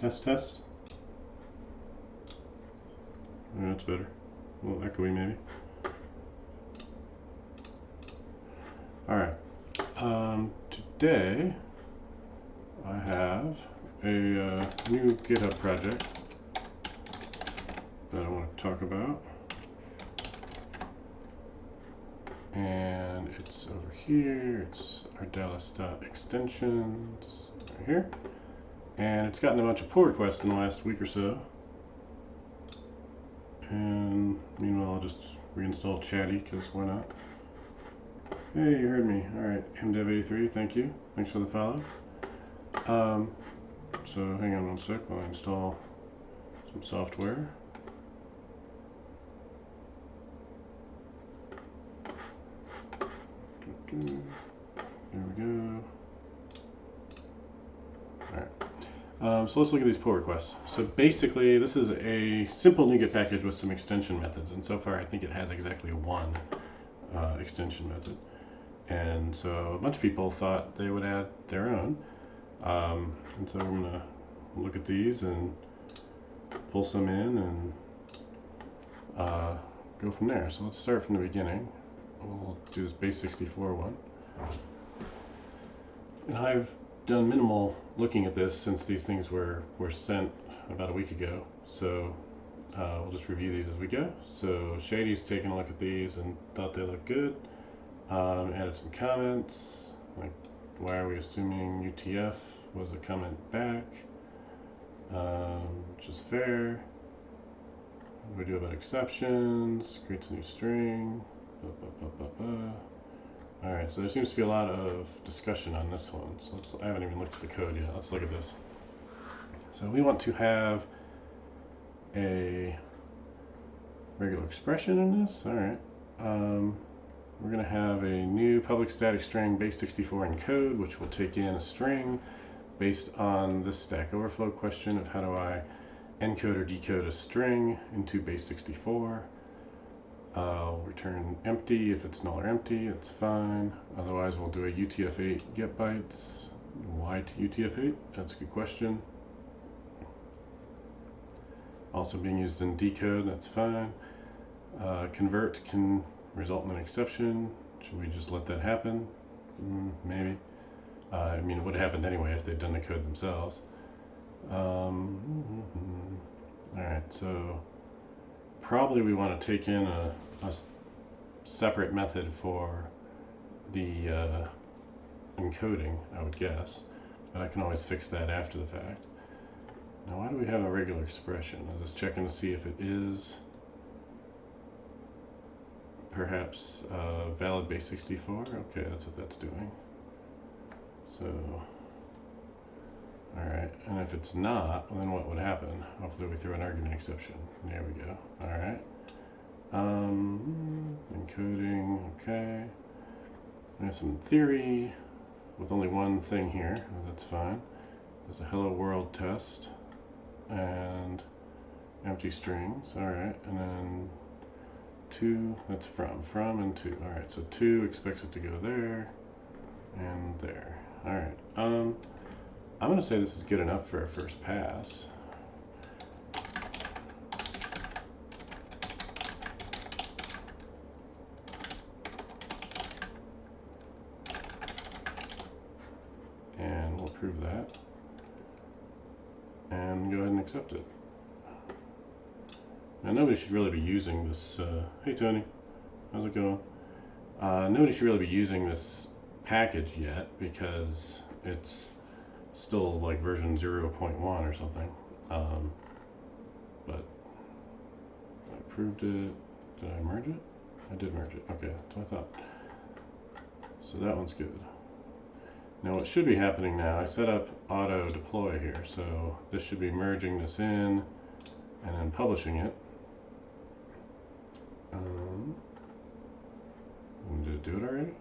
Test, test. Oh, that's better. A little echoey, maybe. All right. Today I have a new GitHub project that I want to talk about, and it's over here. It's Ardalis.extensions right here, and it's gotten a bunch of pull requests in the last week or so. And meanwhile, I'll just reinstall Chatty because why not? Hey, you heard me. All right, mdev83, thank you. Thanks for the follow. So hang on one sec while I install some software. There we go. All right. So let's look at these pull requests. So basically, this is a simple NuGet package with some extension methods, and so far I think it has exactly one extension method. And so a bunch of people thought they would add their own. And so I'm going to look at these and pull some in and go from there. So let's start from the beginning. We'll do this base 64 one. And I've done minimal looking at this since these things were sent about a week ago. So we'll just review these as we go. So Shady's taken a look at these and thought they looked good. Added some comments, like why are we assuming UTF was a comment back, which is fair. What do we do about exceptions? Creates a new string. Alright, so there seems to be a lot of discussion on this one. So I haven't even looked at the code yet. Let's look at this. So we want to have a regular expression in this. Alright. We're going to have a new public static string base64 encode, which will take in a string based on this Stack Overflow question of how do I encode or decode a string into base64. Return empty if it's null or empty, it's fine. Otherwise we'll do a UTF-8 get bytes. Why to UTF-8? That's a good question. Also being used in decode, that's fine. Convert can result in an exception. Should we just let that happen? Maybe. I mean, it would have happened anyway if they'd done the code themselves. Alright, so probably we want to take in a separate method for the encoding, I would guess. But I can always fix that after the fact. Now, why do we have a regular expression? Is this checking to see if it is perhaps valid base64? Okay, that's what that's doing. So, alright, and if it's not, then what would happen? Hopefully we throw an argument exception. There we go. Alright. Encoding, okay. We have some theory with only one thing here. That's fine. There's a hello world test and empty strings. Alright, and then 2, that's from and 2. Alright, so 2 expects it to go there and there. Alright, I'm going to say this is good enough for a first pass. And we'll prove that. And go ahead and accept it. Now nobody should really be using this, hey Tony, how's it going? Nobody should really be using this package yet because it's still like version 0.1 or something. But I proved it. Did I merge it? I did merge it. Okay, that's what I thought. So that one's good. Now what should be happening now, I set up auto deploy here, so this should be merging this in and then publishing it. Did it do it already?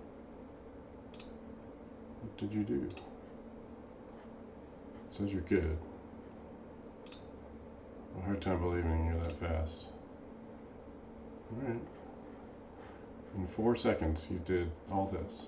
What did you do? It says you're good. I have a hard time believing you're that fast. Alright. In 4 seconds you did all this.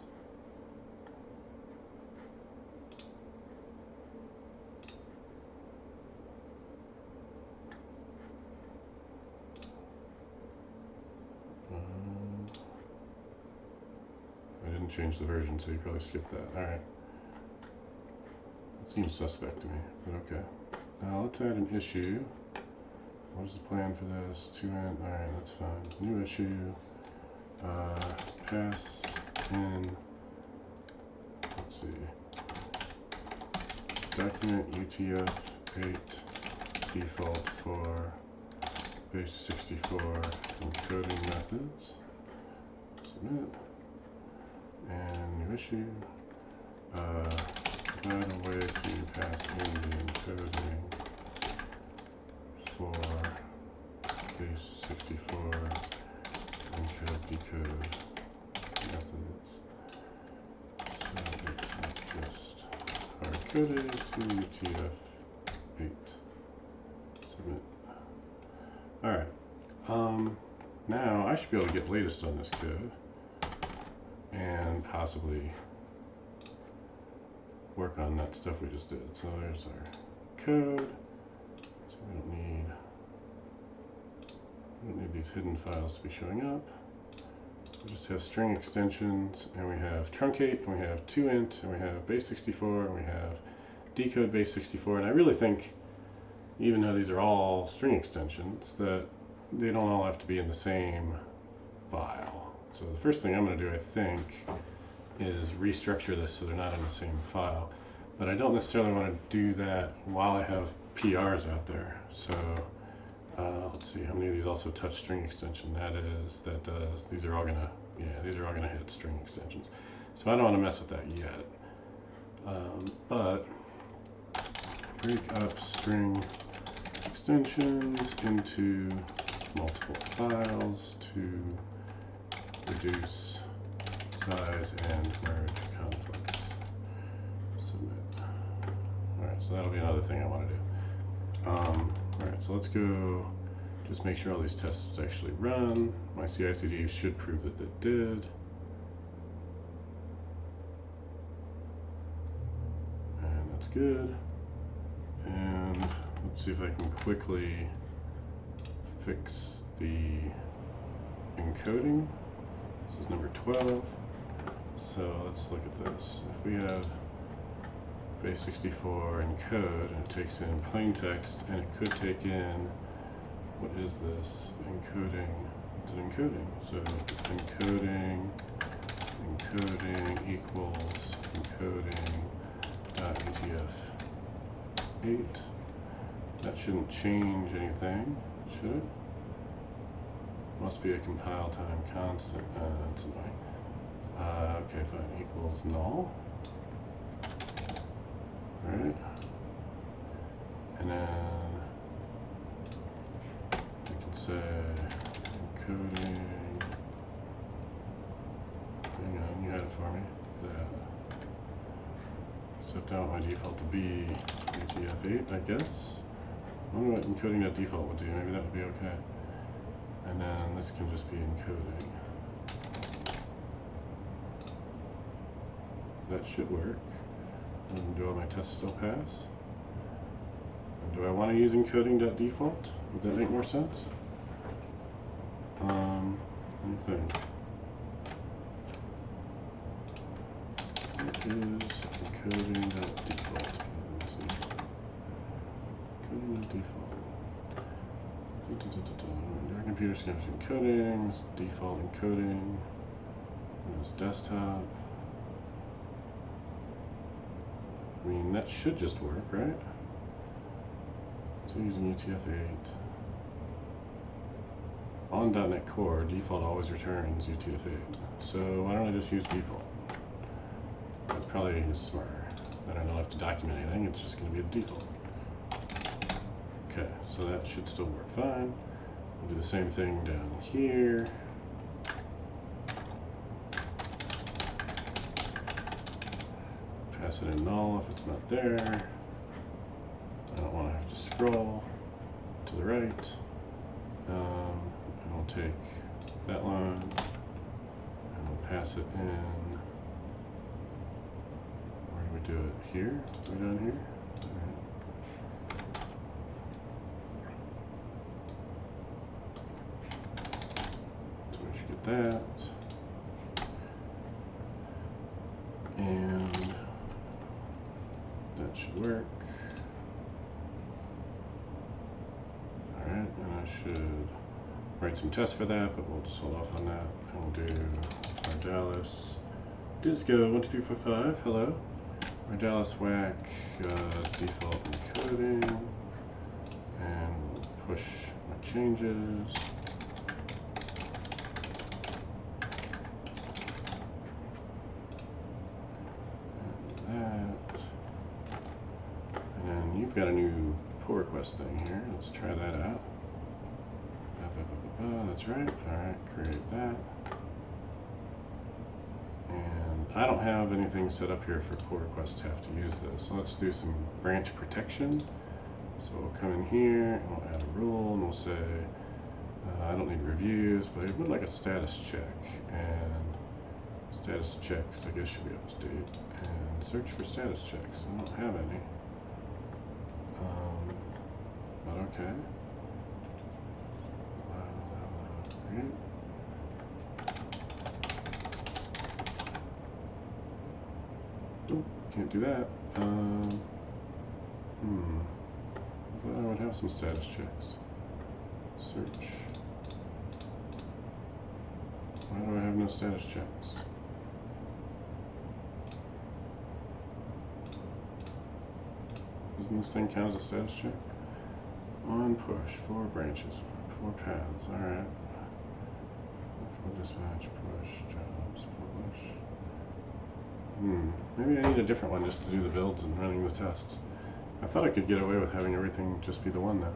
changed the version, so you probably skipped that. All right. It seems suspect to me, but okay. Now let's add an issue. What is the plan for this? 2int. All right, that's fine. New issue. Pass in. Let's see. Document UTF-8 default for base 64 encoding methods. Submit. And new issue. Provide a way to pass in the encoding for base 64 encode decode methods. So it's just hard coded to UTF-8. Submit. Alright. Now I should be able to get latest on this code and possibly work on that stuff we just did. So there's our code. So we don't need these hidden files to be showing up. We just have string extensions, and we have truncate, and we have 2int, and we have base 64, and we have decode base 64. And I really think, even though these are all string extensions, that they don't all have to be in the same file. So the first thing I'm going to do, I think, is restructure this so they're not in the same file. But I don't necessarily want to do that while I have PRs out there. So let's see, how many of these also touch string extension? That does. These are all gonna, these are all gonna hit string extensions. So I don't want to mess with that yet. But break up string extensions into multiple files to reduce size and merge conflicts. Submit. Alright, so that'll be another thing I want to do. Alright, so let's go just make sure all these tests actually run. My CI/CD should prove that they did. And that's good. And let's see if I can quickly fix the encoding. This is number 12. So let's look at this. If we have base 64 encode, and it takes in plain text, and it could take in, what is this? Encoding. It's an encoding. So encoding equals encoding.utf-8. That shouldn't change anything, should it? Must be a compile time constant. That's annoying. Okay, fine. Equals null. Right. And then I can say encoding. Hang on, you had it for me. That. Set out my default to be UTF-8, I guess. I wonder what encoding.default would do. Maybe that would be okay. And then this can just be encoding. That should work. And do all my tests still pass? And do I want to use encoding.default? Would that make more sense? Let me think. What is encoding.default? Encoding.default. Your computer scans encoding, it's default encoding. There's desktop. I mean, that should just work, right? So using UTF-8. On .NET Core, default always returns UTF-8. So why don't I just use default? That's probably smarter. Then I don't have to document anything, it's just going to be the default. Okay, so that should still work fine. We'll do the same thing down here. Pass it in null if it's not there. I don't want to have to scroll to the right. And we'll take that line and we'll pass it in. Where do we do it? Here? Right down here? Alright. So we should get that. And that should work. Alright, and I should write some tests for that, but we'll just hold off on that. And we'll do Ardalis Disco 1, 2, 3, 4, 5. Hello. Ardalis whack default encoding. And we'll push my changes. You've got a new pull request thing here. Let's try that out. That's right. Alright, create that. And I don't have anything set up here for pull requests to have to use this. So let's do some branch protection. So we'll come in here and we'll add a rule and we'll say, I don't need reviews, but I would like a status check. And status checks, I guess, should be up to date. And search for status checks. I don't have any. But okay. Great. Nope, can't do that. I thought I would have some status checks. Search. Why do I have no status checks? Doesn't this thing count as a status check? On push, 4 branches, 4 paths, alright. Full dispatch, push, jobs, publish. Maybe I need a different one just to do the builds and running the tests. I thought I could get away with having everything just be the one then.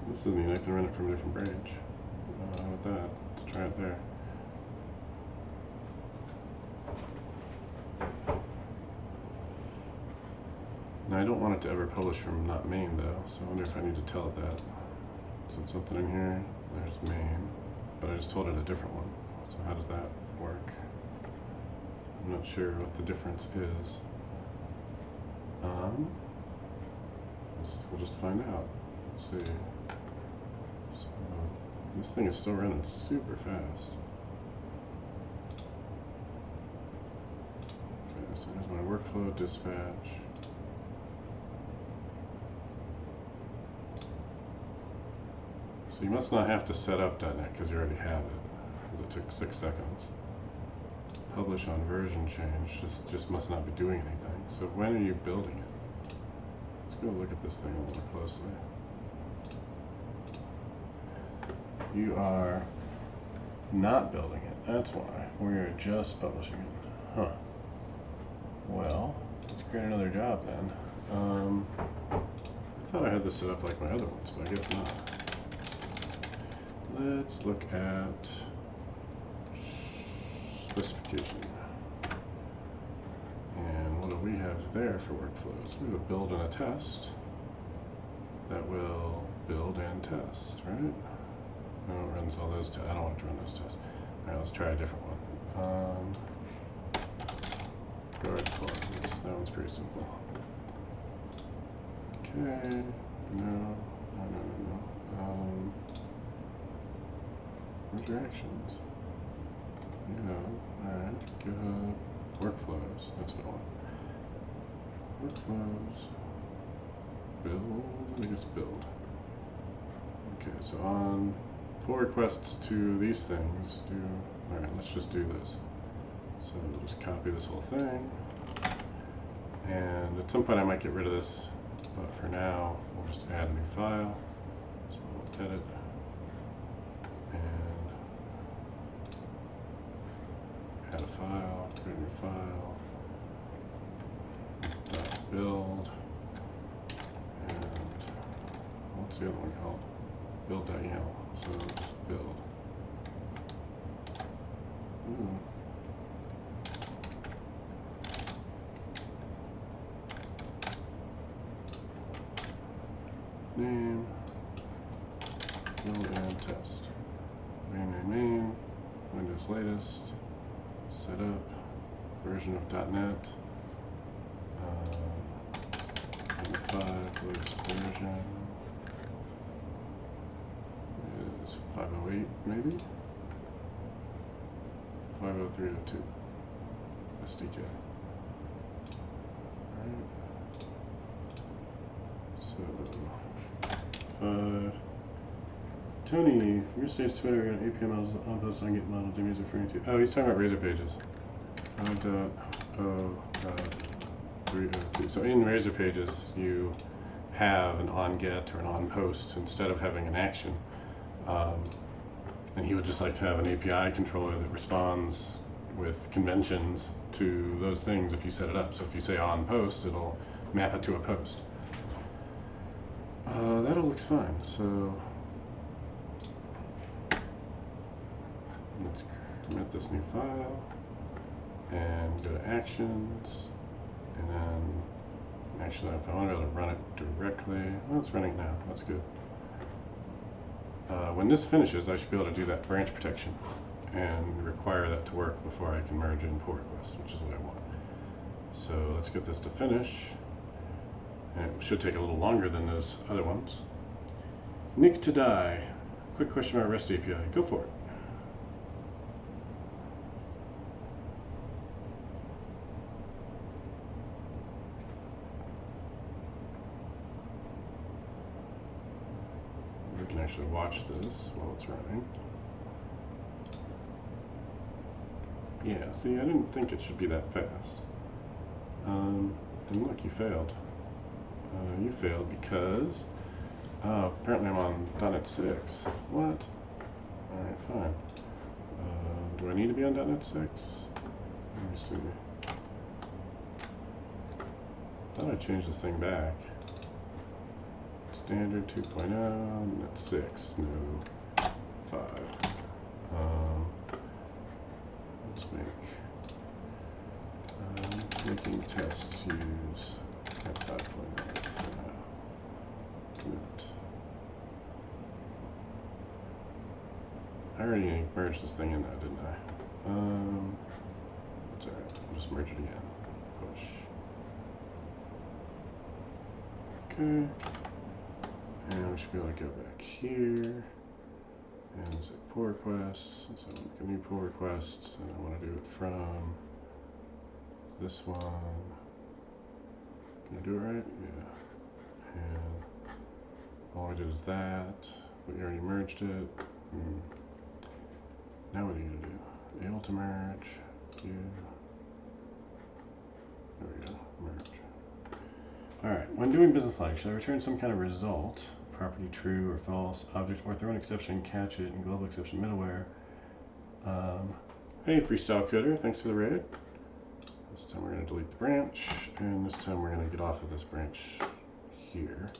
This doesn't mean I can run it from a different branch. How about that? Let's try it there. Now I don't want it to ever publish from not main though, so I wonder if I need to tell it that. So it's something in here, there's main, but I just told it a different one. So how does that work? I'm not sure what the difference is. We'll just find out. Let's see. So this thing is still running super fast. Okay, so here's my workflow dispatch. So you must not have to set up .NET because you already have it, because it took 6 seconds. Publish on version change just must not be doing anything. So when are you building it? Let's go look at this thing a little more closely. You are not building it. That's why. We're just publishing it. Huh. Well, let's create another job then. I thought I had this set up like my other ones, but I guess not. Let's look at specification. And what do we have there for workflows? We have a build and a test that will build and test, right? No, it runs all those tests. I don't want to run those tests. Alright, let's try a different one. Guard clauses. That one's pretty simple. Okay. No. Where's your actions? Alright. GitHub. Workflows. That's what I want. Workflows. Build. I guess build. Okay, so on pull requests to these things, alright, let's just do this. So we'll just copy this whole thing. And at some point I might get rid of this, but for now, we'll just add a new file. So we'll edit. And add a file, create a new file. Build. And what's the other one called? Build.yaml. So just build. Name. Build and test. Main. Windows latest. Setup. Version of .NET. 5, latest version is 508, maybe? 50302. SDK. Alright. So, 5. Tony, your state's Twitter got API models on post on Git model Jimmy is referring to. Oh, he's talking about Razor pages. 5.0.302. So in Razor pages, you have an on get or an on post instead of having an action. And he would just like to have an API controller that responds with conventions to those things if you set it up. So if you say on post, it'll map it to a post. That all looks fine. So let's commit this new file and go to actions, and then actually if I want to be able to run it directly, well, it's running now, that's good. When this finishes, I should be able to do that branch protection and require that to work before I can merge in pull requests, which is what I want. So let's get this to finish, and it should take a little longer than those other ones. Nick to die. Quick question about REST API. Go for it. We can actually watch this while it's running. Yeah, see, I didn't think it should be that fast. And look, you failed. You failed because apparently I'm on .NET 6. What? Alright, fine. Do I need to be on .NET 6? Let me see. Thought I changed this thing back. Standard 2.0, .NET 6, no 5. Let's make making tests use .NET 5.0 for now. Commit. I already merged this thing in now, didn't I? That's alright. I'll just merge it again. Push. Okay. And we should be able to go back here and say pull requests. So I'll make a new pull request, and I want to do it from this one. Can I do it right? Yeah. And all I did is that. We already merged it. Now what are you going to do? Able to merge. There we go. Merge. Alright, when doing business logic, should I return some kind of result, property true or false, object, or throw an exception, catch it, and global exception middleware? Hey, Freestyle Coder, thanks for the raid. This time we're going to delete the branch, and this time we're going to get off of this branch here,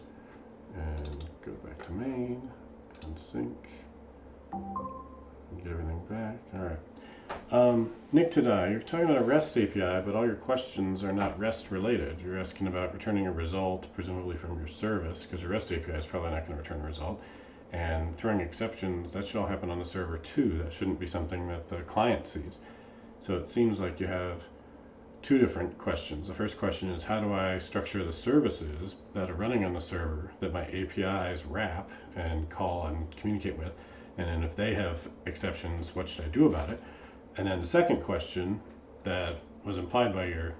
and go back to main, and sync, and get everything back. Alright. Nick to die, you're talking about a REST API, but all your questions are not REST related. You're asking about returning a result, presumably from your service, because your REST API is probably not going to return a result. And throwing exceptions, that should all happen on the server too. That shouldn't be something that the client sees. So it seems like you have two different questions. The first question is, how do I structure the services that are running on the server that my APIs wrap and call and communicate with? And then if they have exceptions, what should I do about it? And then the second question that was implied by the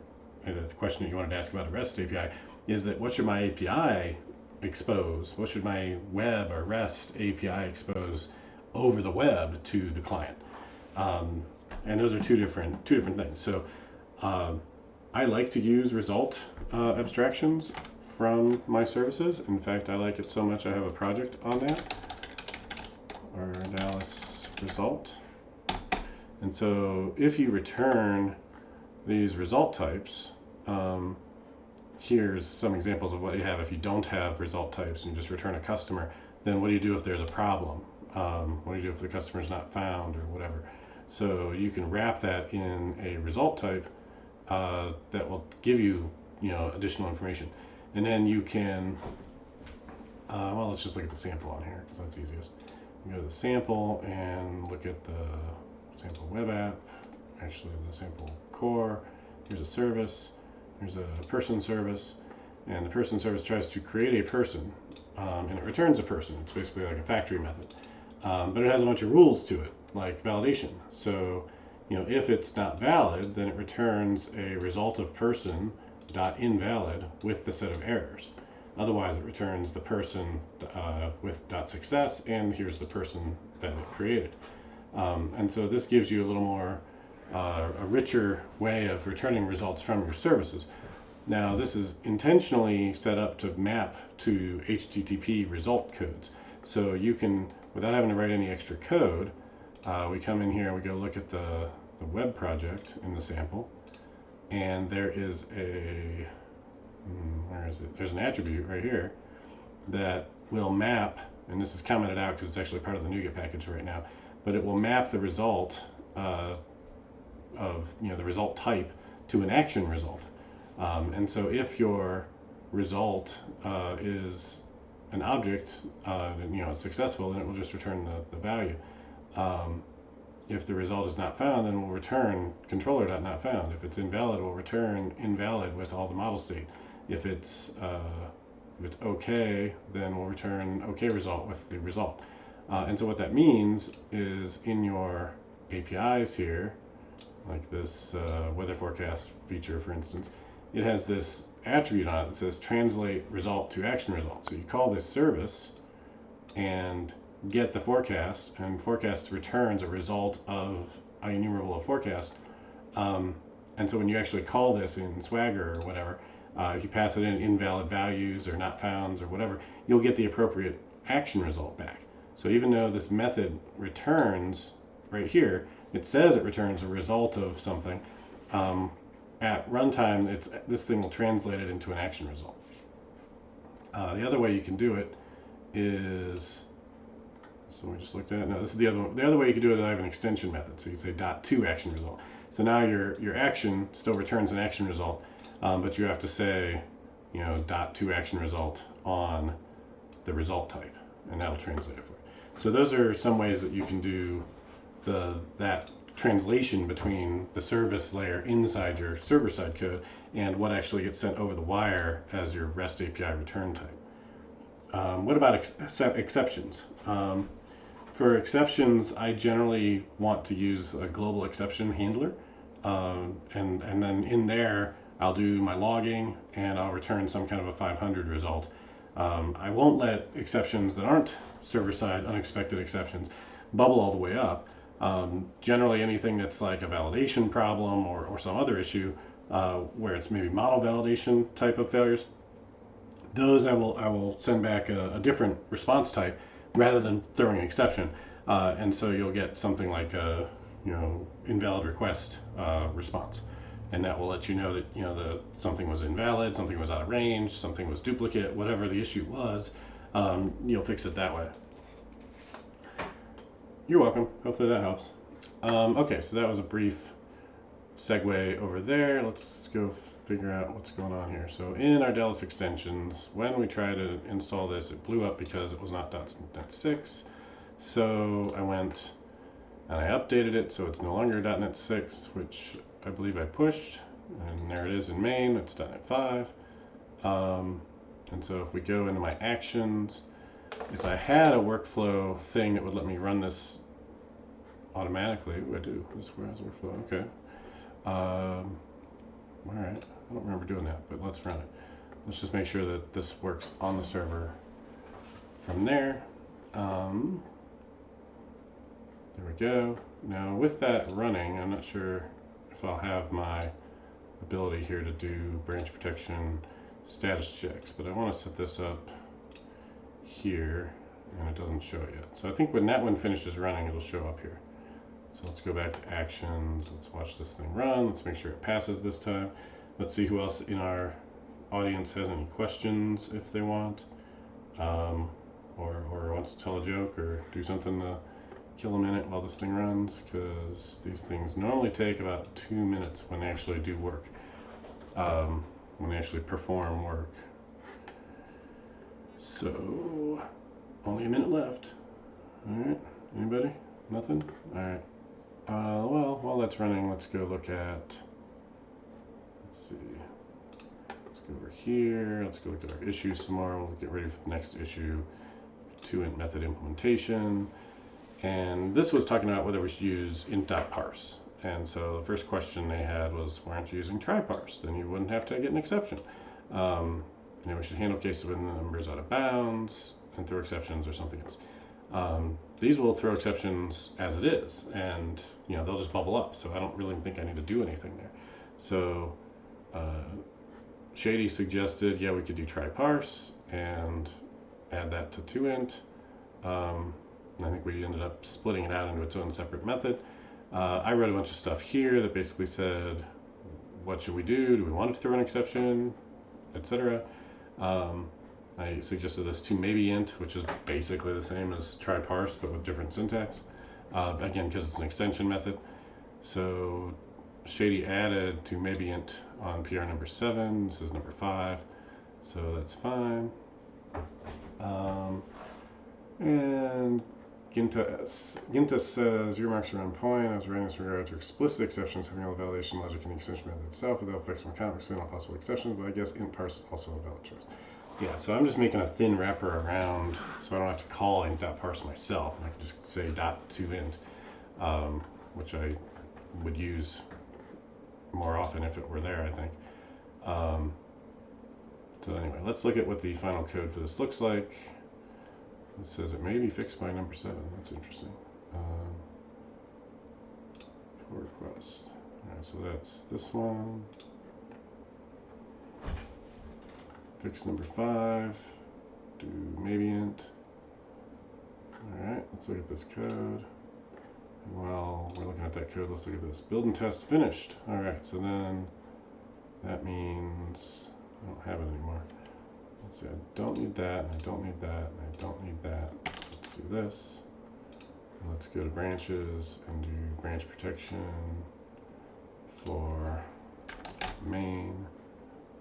question that you wanted to ask about a REST API is that what should my API expose? What should my web or REST API expose over the web to the client? And those are two different things. So I like to use result abstractions from my services. In fact, I like it so much I have a project on that. Ardalis result. And so if you return these result types, here's some examples of what you have if you don't have result types and you just return a customer. Then what do you do if there's a problem? What do you do if the customer's not found or whatever? So you can wrap that in a result type that will give you, additional information. And then you can, well, let's just look at the sample on here because that's easiest. You go to the sample and look at the sample web app, actually the sample core. Here's a service, here's a person service, and the person service tries to create a person, and it returns a person. It's basically like a factory method, but it has a bunch of rules to it, like validation. So, if it's not valid, then it returns a result of person dot invalid with the set of errors. Otherwise, it returns the person with dot success, and here's the person that it created. And so this gives you a little more, a richer way of returning results from your services. Now, this is intentionally set up to map to HTTP result codes. So you can, without having to write any extra code, we come in here, we go look at the web project in the sample, and there is a, where is it? There's an attribute right here that will map, and this is commented out because it's actually part of the NuGet package right now, but it will map the result of the result type to an action result. And so if your result is an object, it's successful, then it will just return the value. If the result is not found, then we'll return controller.notfound. If it's invalid, we'll return invalid with all the model state. If it's okay, then we'll return okay result with the result. And so what that means is in your APIs here, like this weather forecast feature, for instance, it has this attribute on it that says translate result to action result. So you call this service and get the forecast, and forecast returns a result of IEnumerable of forecast. And so when you actually call this in Swagger or whatever, if you pass it in invalid values or not founds or whatever, you'll get the appropriate action result back. So even though this method returns right here, it says it returns a result of something, at runtime, this thing will translate it into an action result. The other way you can do it is, so we just looked at it. No, this is the other one. The other way you can do it is I have an extension method. So you say .to action result. So now your action still returns an action result, but you have to say, .to action result on the result type, and that'll translate it for you. So those are some ways that you can do that translation between the service layer inside your server-side code and what actually gets sent over the wire as your REST API return type. What about exceptions? For exceptions, I generally want to use a global exception handler, and then in there I'll do my logging and I'll return some kind of a 500 result. I won't let exceptions that aren't server-side unexpected exceptions bubble all the way up. Generally anything that's like a validation problem or some other issue where it's maybe model validation type of failures, those I will send back a different response type rather than throwing an exception. And so you'll get something like a invalid request response. And that will let you know that something was invalid, something was out of range, something was duplicate, whatever the issue was, you'll fix it that way. You're welcome. Hopefully that helps. Okay, so that was a brief segue over there. Let's go figure out what's going on here. So in Ardalis extensions, when we tried to install this, it blew up because it was not .NET 6. So I went and I updated it so it's no longer .NET 6, which I believe I pushed, and there it is in main. It's .NET 5. And so if we go into my actions, if I had a workflow thing that would let me run this automatically, I do. This browse workflow. Okay. All right. I don't remember doing that, but let's run it. Let's just make sure that this works on the server from there. There we go. Now with that running, I'm not sure if I'll have my ability here to do branch protection status checks, but I want to set this up here, and it doesn't show it yet. So I think when that one finishes running, it'll show up here. So let's go back to actions. Let's watch this thing run. Let's make sure it passes this time. Let's see who else in our audience has any questions if they want, or wants to tell a joke or do something to kill a minute while this thing runs, because these things normally take about 2 minutes when they actually do work, when they actually perform work. So, only a minute left. Alright, anybody? Nothing? Alright. Well, while that's running, let's go look at, let's see. Let's go over here. Let's go look at our issues some more. We'll get ready for the next issue, toInt method implementation. And this was talking about whether we should use int.parse. And so the first question they had was, why aren't you using try-parse? Then you wouldn't have to get an exception. We should handle cases when the number is out of bounds and throw exceptions or something else. These will throw exceptions as it is, and they'll just bubble up. So I don't really think I need to do anything there. So Shady suggested, yeah, we could do try-parse and add that to toInt. I think we ended up splitting it out into its own separate method. I wrote a bunch of stuff here that basically said, what should we do? Do we want to throw an exception, etc.? I suggested this toMaybeInt, which is basically the same as try-parse, but with different syntax. Again, because it's an extension method. So Shady added toMaybeInt on PR number 7. This is number 5, so that's fine. And Ginta says, your remarks are on point. I was writing this in regard to explicit exceptions having all the validation logic in the extension method itself without fixing my comment between all possible exceptions, but I guess int parse is also a valid choice. Yeah, so I'm just making a thin wrapper around so I don't have to call int.parse myself. I can just say .toInt, which I would use more often if it were there, I think. So anyway, let's look at what the final code for this looks like. It says it may be fixed by number 7. That's interesting. Pull request. Alright, so that's this one. Fix number 5. Do maybeInt. Alright, let's look at this code. And while we're looking at that code, let's look at this. Build and test finished. Alright, so then that means I don't have it anymore. Let's see, I don't need that, and I don't need that, and I don't need that. Let's do this. And let's go to branches and do branch protection for main,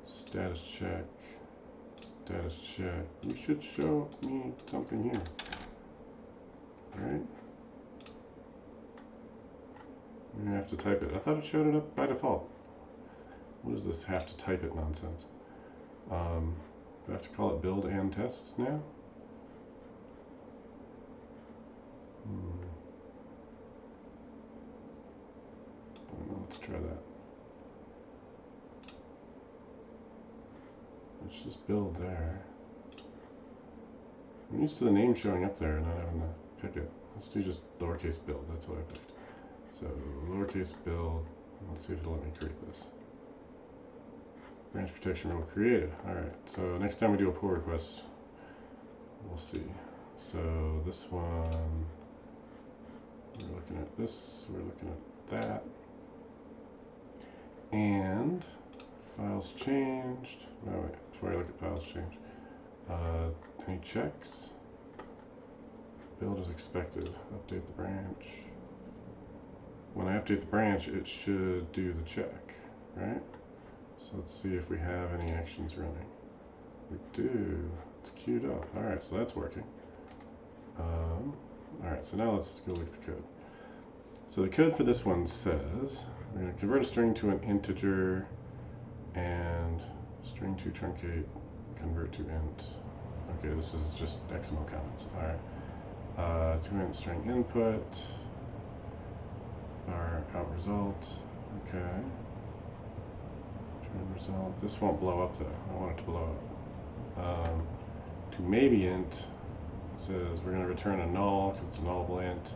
status check. Status check. You should show me something here. Right? You're gonna have to type it. I thought it showed it up by default. What is this have to type it nonsense? Do I have to call it build and test now? I don't know, let's try that. Let's just build there. I'm used to the name showing up there and not having to pick it. Let's do just lowercase build, that's what I picked. So lowercase build, let's see if it'll let me create this. Branch protection rule created. Alright, so next time we do a pull request, we'll see. So this one, we're looking at this, we're looking at that. And files changed. No, wait, before I look at files changed. Any checks? Build as expected. Update the branch. When I update the branch, it should do the check, right? So let's see if we have any actions running. We do. It's queued up. Alright, so that's working. Alright, so now let's go look at the code. So the code for this one says, we're going to convert a string to an integer and string to truncate, convert to int. Okay, this is just XML comments. Alright. toInt string input, our out result. Okay. Result. This won't blow up though. I want it to blow up. toMaybeInt says we're going to return a null because it's a nullable int.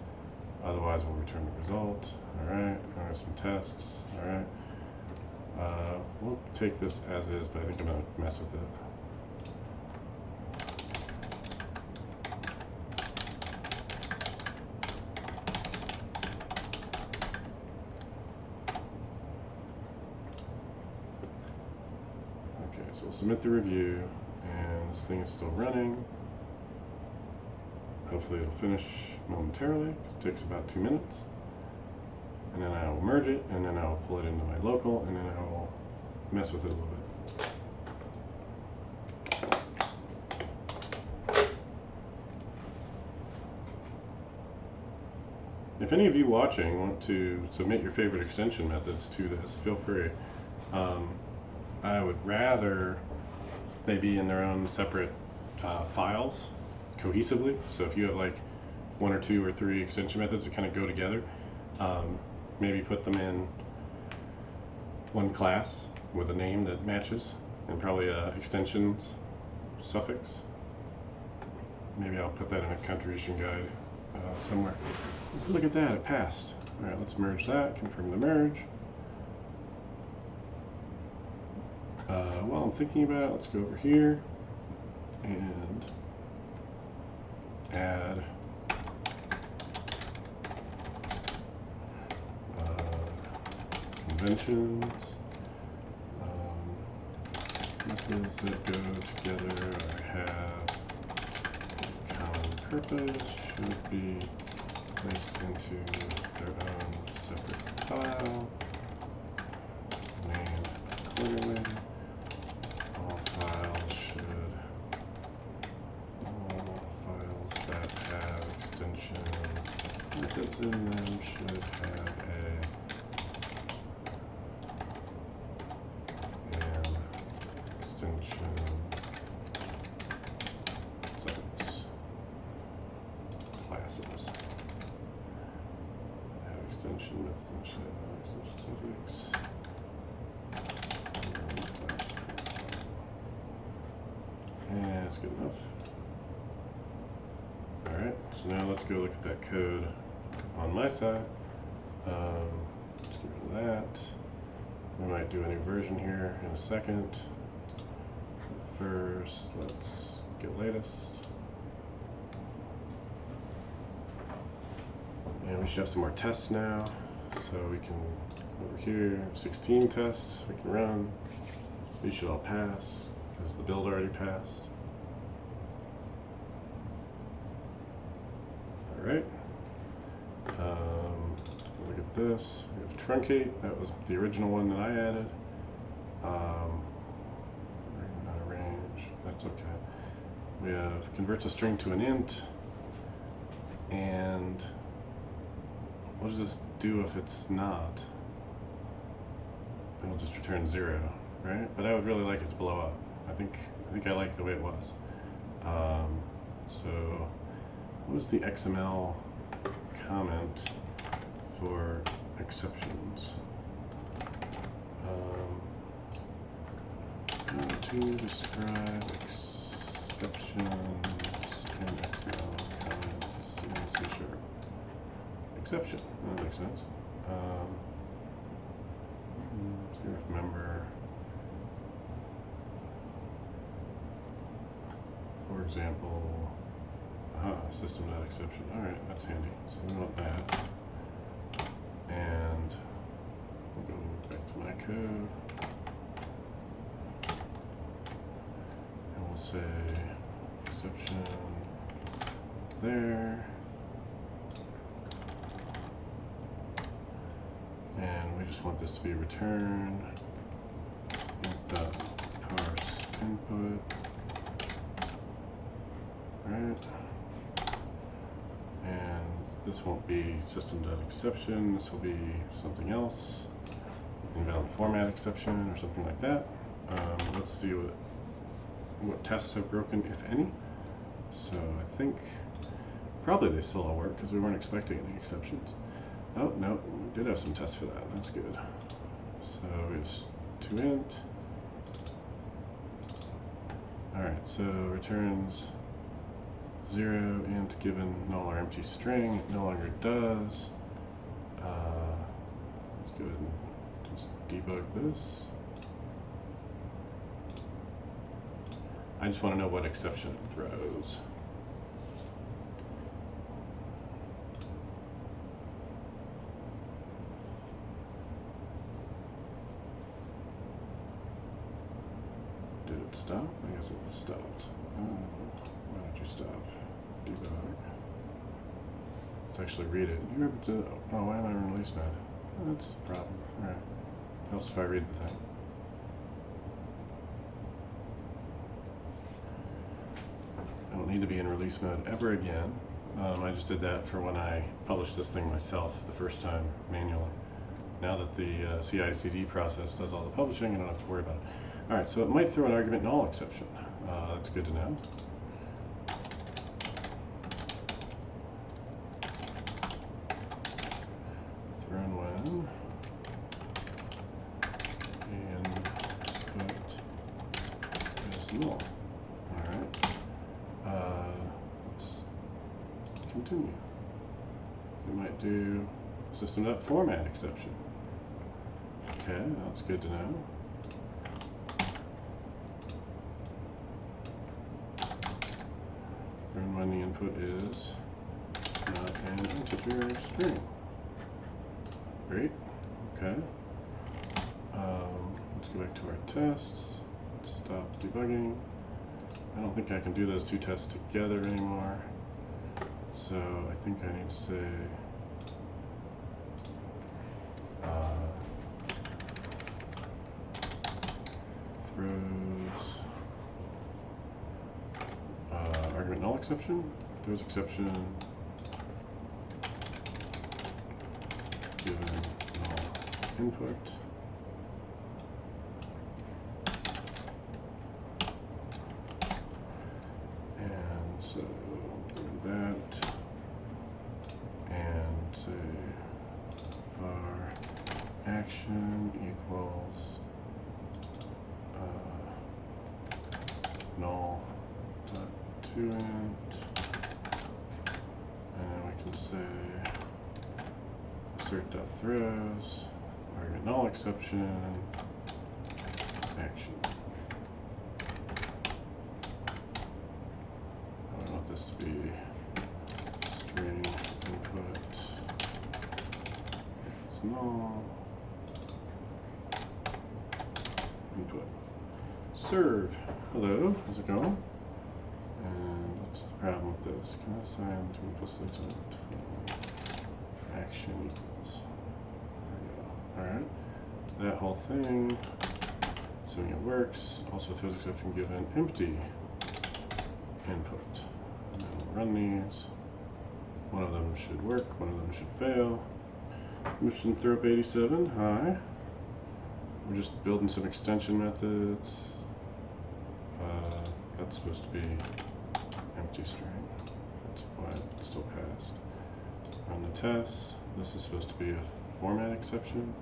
Otherwise, we'll return the result. Alright, there's some tests. Alright. We'll take this as is, but I think I'm going to mess with it. Okay, so we'll submit the review, and this thing is still running. Hopefully it'll finish momentarily. It takes about 2 minutes. And then I will merge it, and then I will pull it into my local, and then I will mess with it a little bit. If any of you watching want to submit your favorite extension methods to this, feel free. I would rather they be in their own separate files cohesively. So if you have like 1 or 2 or 3 extension methods that kind of go together, maybe put them in one class with a name that matches, and probably a extensions suffix. Maybe I'll put that in a contribution guide somewhere. Look at that, it passed. All right, let's merge that, confirm the merge. While I'm thinking about it, let's go over here and add conventions, methods that go together or have common purpose should be placed into their own separate file, named accordingly. All files that have extension methods in them should have an extension suffix classes. Have extension methods and should have extension suffix. Yeah, that's good enough. Alright, so now let's go look at that code on my side. Let's get rid of that. We might do a new version here in a second. But first, let's get latest. And we should have some more tests now. So we can, over here, 16 tests we can run. These should all pass, because the build already passed. Alright. Look at this. We have truncate. That was the original one that I added. Not a range. That's okay. We have converts a string to an int. And what does this do if it's not? It'll just return 0, right? But I would really like it to blow up. I think I like the way it was. So what was the XML comment for exceptions? How to describe exceptions in XML comments in C#. Exception, that makes sense. If member, for example, system.exception. Alright, that's handy. So we want that. And we'll go back to my code. And we'll say exception there. And we just want this to be returned. Parse input. Right. And this won't be system.exception, this will be something else. Invalid format exception or something like that. Let's see what tests have broken, if any. So I think probably they still all work because we weren't expecting any exceptions. Oh, no, we did have some tests for that. That's good. So we have to int. Alright, so returns 0 int given null or empty string. It no longer does. Let's go ahead and just debug this. I just want to know what exception it throws. Did it stop? I guess it stopped. Why did you stop? Debug. Let's actually read it. You're able to. Oh, why am I in release mode? Oh, that's a problem. Alright. Helps if I read the thing. I don't need to be in release mode ever again. I just did that for when I published this thing myself the first time manually. Now that the CI/CD process does all the publishing, I don't have to worry about it. All right, so it might throw an argument null exception. That's good to know. Thrown when input is null. All right. Let's continue. We might do system.format exception. Okay, that's good to know. And when the input is not an integer string. Great. Okay. Let's go back to our tests. Let's stop debugging. I don't think I can do those two tests together anymore. So I think I need to say throws argument null exception, throws exception given null input. And so do that and say var action equals null dot toInt, and then we can say assert.throws argument null exception action. I want this to be string input. It's null input. Serve. Hello, how's it going? And what's the problem with this? Can I assign to implicitly to action equals? There we go. Alright. That whole thing, assuming it works, also throws exception given empty input. And then we'll run these. One of them should work, one of them should fail. Mission throw up 87, hi. We're just building some extension methods. That's supposed to be empty string. That's why it still passed. Run the test. This is supposed to be a format exception.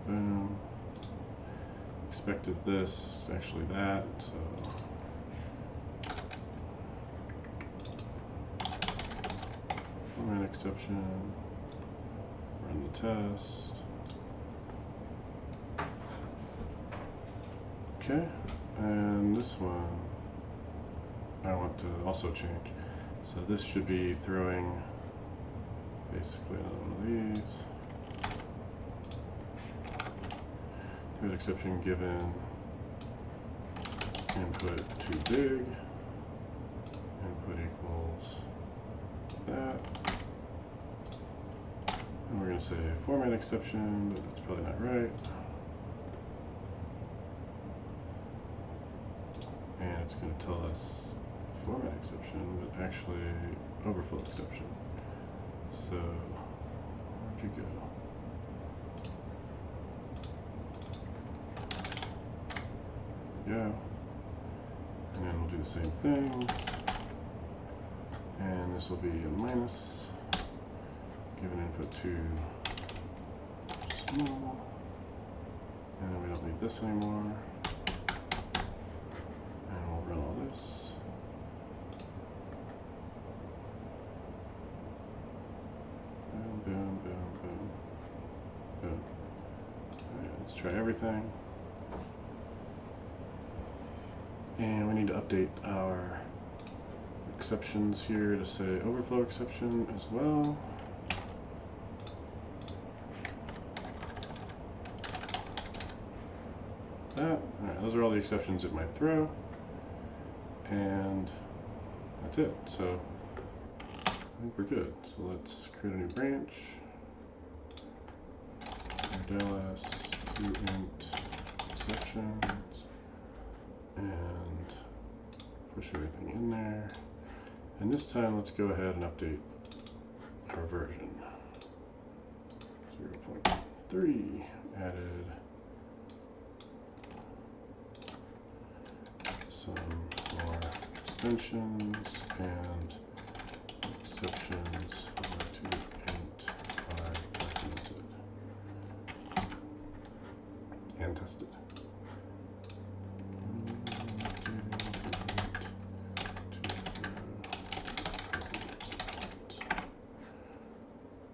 Boom. Expected this, actually that, so. Format exception. Run the test. Okay. And this one I want to also change. So this should be throwing basically another one of these. Throws exception given input too big. Input equals that. And we're going to say format exception, but that's probably not right. And it's going to tell us format exception, but actually overflow exception. So, where'd you go? There we go. And then we'll do the same thing. And this will be a minus, given input too small. And then we don't need this anymore. Run all this. Boom, boom, boom, boom, boom. Alright, let's try everything. And we need to update our exceptions here to say overflow exception as well. That. Alright, those are all the exceptions it might throw. And that's it. So I think we're good. So let's create a new branch. Ardalis to int exceptions and push everything in there. And this time let's go ahead and update our version. 0. 3 added some more extensions and exceptions for to int I documented and tested.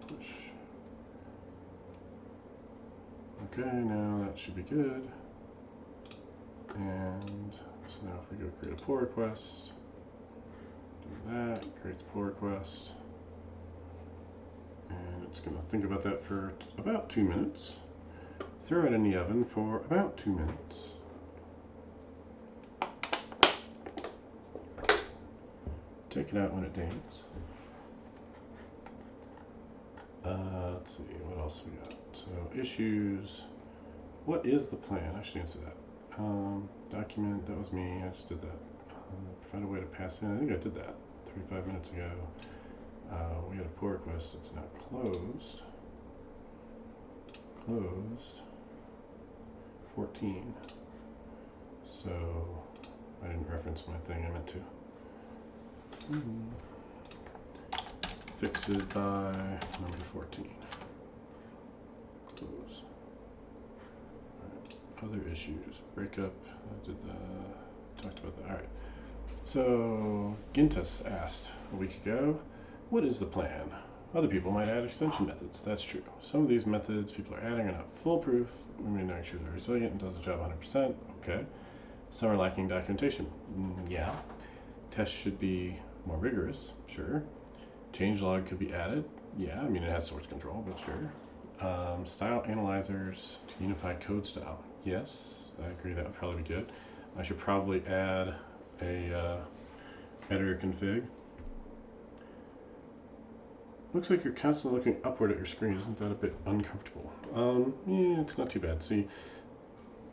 Push. Okay, now that should be good. And so now if we go create a pull request, do that, create the pull request, and it's going to think about that for about 2 minutes. Throw it in the oven for about 2 minutes. Take it out when it dings. Let's see, what else we got? So issues, what is the plan? I should answer that. Document, that was me, I just did that. Find a way to pass in, I think I did that 35 minutes ago. We had a pull request that's now closed. Closed. 14. So I didn't reference my thing, I meant to. Fix it by number 14. Close. Other issues. Breakup. I did talked about that. Alright. So Gintus asked a week ago, what is the plan? Other people might add extension methods. That's true. Some of these methods people are adding are not foolproof. We may make sure they're resilient and does the job 100%. Okay. Some are lacking documentation. Yeah. Tests should be more rigorous. Sure. Changelog could be added. Yeah, I mean it has source control, but sure. Style analyzers to unify code style. Yes, I agree that would probably be good. I should probably add a editor config. Looks like you're constantly looking upward at your screen. Isn't that a bit uncomfortable? Yeah, it's not too bad. See,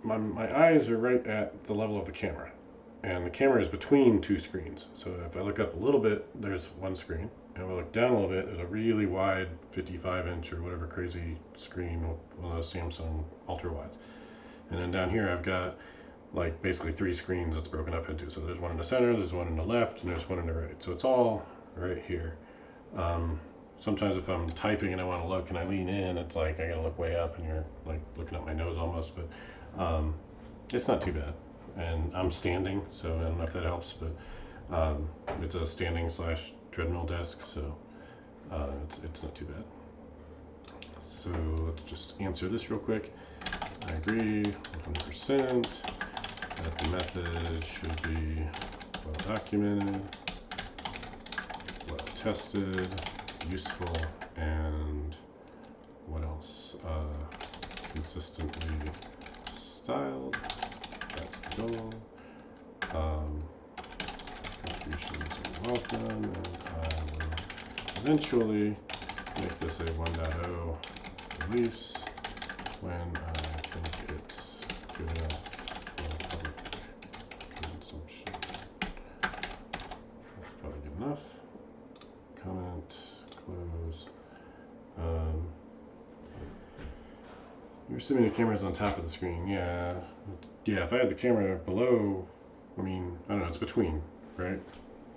my eyes are right at the level of the camera, and the camera is between two screens. So if I look up a little bit, there's one screen. And if I look down a little bit, there's a really wide 55-inch or whatever crazy screen, one of those Samsung ultra wides. And then down here I've got like basically 3 screens that's broken up into. So there's one in the center, there's one in the left, and there's one in the right. So it's all right here. Sometimes if I'm typing and I want to look and I lean in, it's like I gotta look way up and you're like looking at my nose almost, but it's not too bad. And I'm standing, so I don't know if that helps, but it's a standing / treadmill desk, so it's not too bad. So let's just answer this real quick. I agree 100% that the method should be well documented, well tested, useful, and what else? Consistently styled. That's the goal. Contributions are welcome, and I will eventually make this a 1.0 release when I think it's good enough for public consumption. That's probably good enough. Comment, close. You're assuming the camera's on top of the screen. Yeah, if I had the camera below, I mean, I don't know, it's between, right?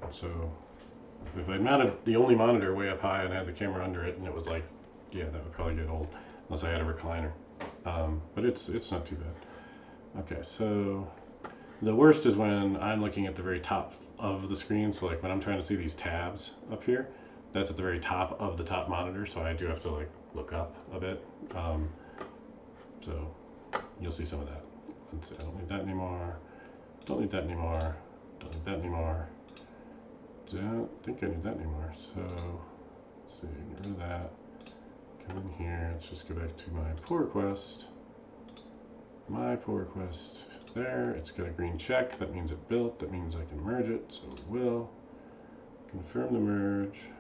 So if I mounted the only monitor way up high and had the camera under it and it was like, yeah, that would probably get old unless I had a recliner. But it's not too bad. Okay, so the worst is when I'm looking at the very top of the screen. So like when I'm trying to see these tabs up here, that's at the very top of the top monitor. So I do have to like look up a bit. So you'll see some of that. Let's see, I don't need that anymore. Don't need that anymore. Don't need that anymore. Don't think I need that anymore. So let's see, get rid of that. Come in here. Let's just go back to my pull request. My pull request there. It's got a green check. That means it built. That means I can merge it. So it will. Confirm the merge.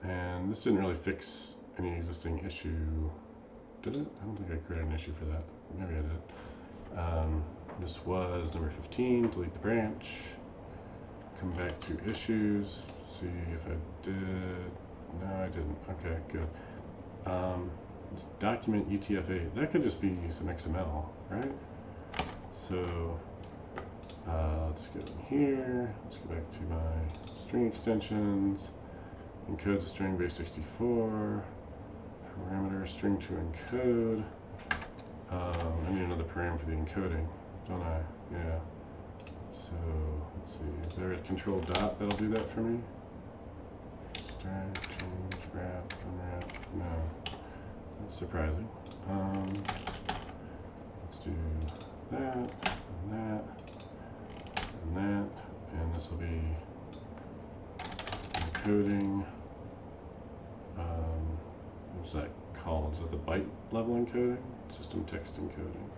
And this didn't really fix any existing issue. Did it? I don't think I created an issue for that. Maybe I did. This was number 15. Delete the branch. Come back to issues. See if I did. No, I didn't. Okay, good. It's document UTF-8. That could just be some XML, right? So let's go in here. Let's go back to my string extensions. Encode the string base 64. Parameter string to encode. I need another param for the encoding, don't I? Yeah. So let's see. Is there a control dot that'll do that for me? Stack, change, wrap, unwrap. No. That's surprising. Let's do that, and that, and that, and this will be encoding. What's that called? Is it the byte level encoding? System text encoding.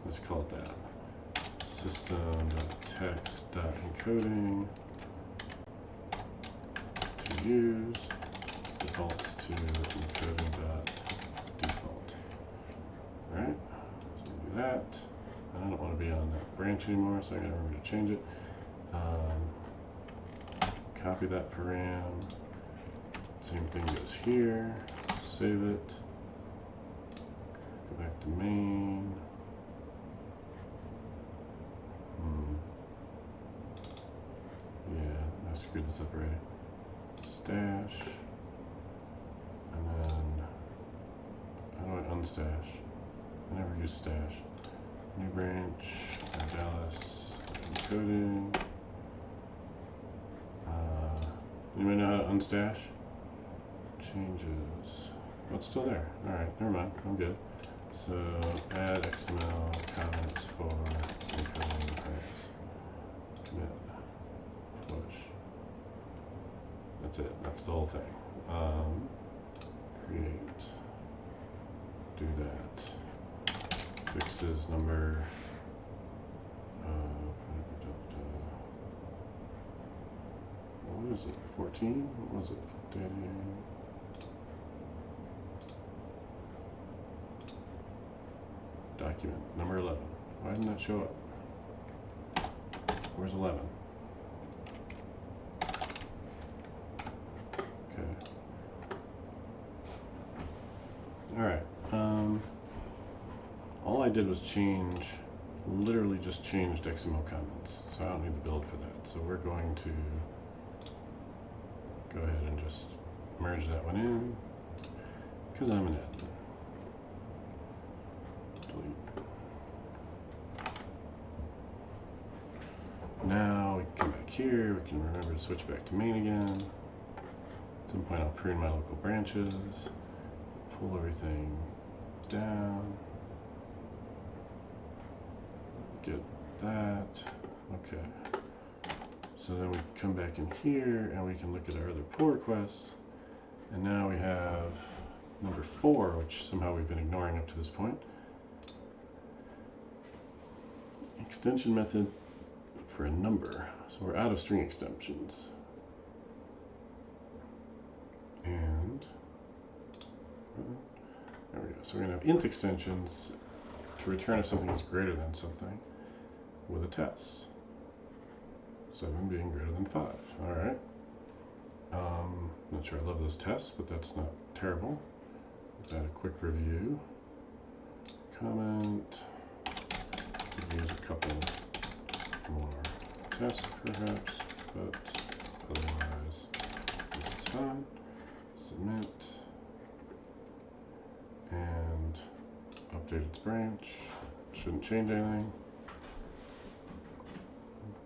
Let's call it that. System.text.encoding to use defaults to encoding.default. Right? So do that. And I don't want to be on that branch anymore, so I gotta remember to change it. Copy that param. Same thing goes here. Save it. Go back to main. Yeah, I screwed this up already. Stash. And then, how do I unstash? I never use stash. New branch, Ardalis, encoding. Anybody know how to unstash? Changes. Oh, it's still there. Alright, never mind. I'm good. So, add XML comments for encoding params. Commit. Push. That's it. That's the whole thing. Create. Do that. Fixes number. What is it? 14? What was it? Updating. Document number 11. Why didn't that show up? Where's 11? Okay. Alright. All I did was literally just changed XML comments. So I don't need the build for that. So we're going to go ahead and just merge that one in, because I'm an admin. Delete. Now we can come back here, we can remember to switch back to main again. At some point I'll prune my local branches, pull everything down, get that, okay. So then we come back in here and we can look at our other pull requests. And now we have number 4, which somehow we've been ignoring up to this point. Extension method for a number. So we're out of string extensions. And there we go. So we're going to have int extensions to return if something is greater than something with a test. 7 being greater than 5. Alright. Not sure I love those tests, but that's not terrible. Let's add a quick review. Comment. Could use a couple more tests perhaps, but otherwise this is fine. Submit. And update its branch. Shouldn't change anything.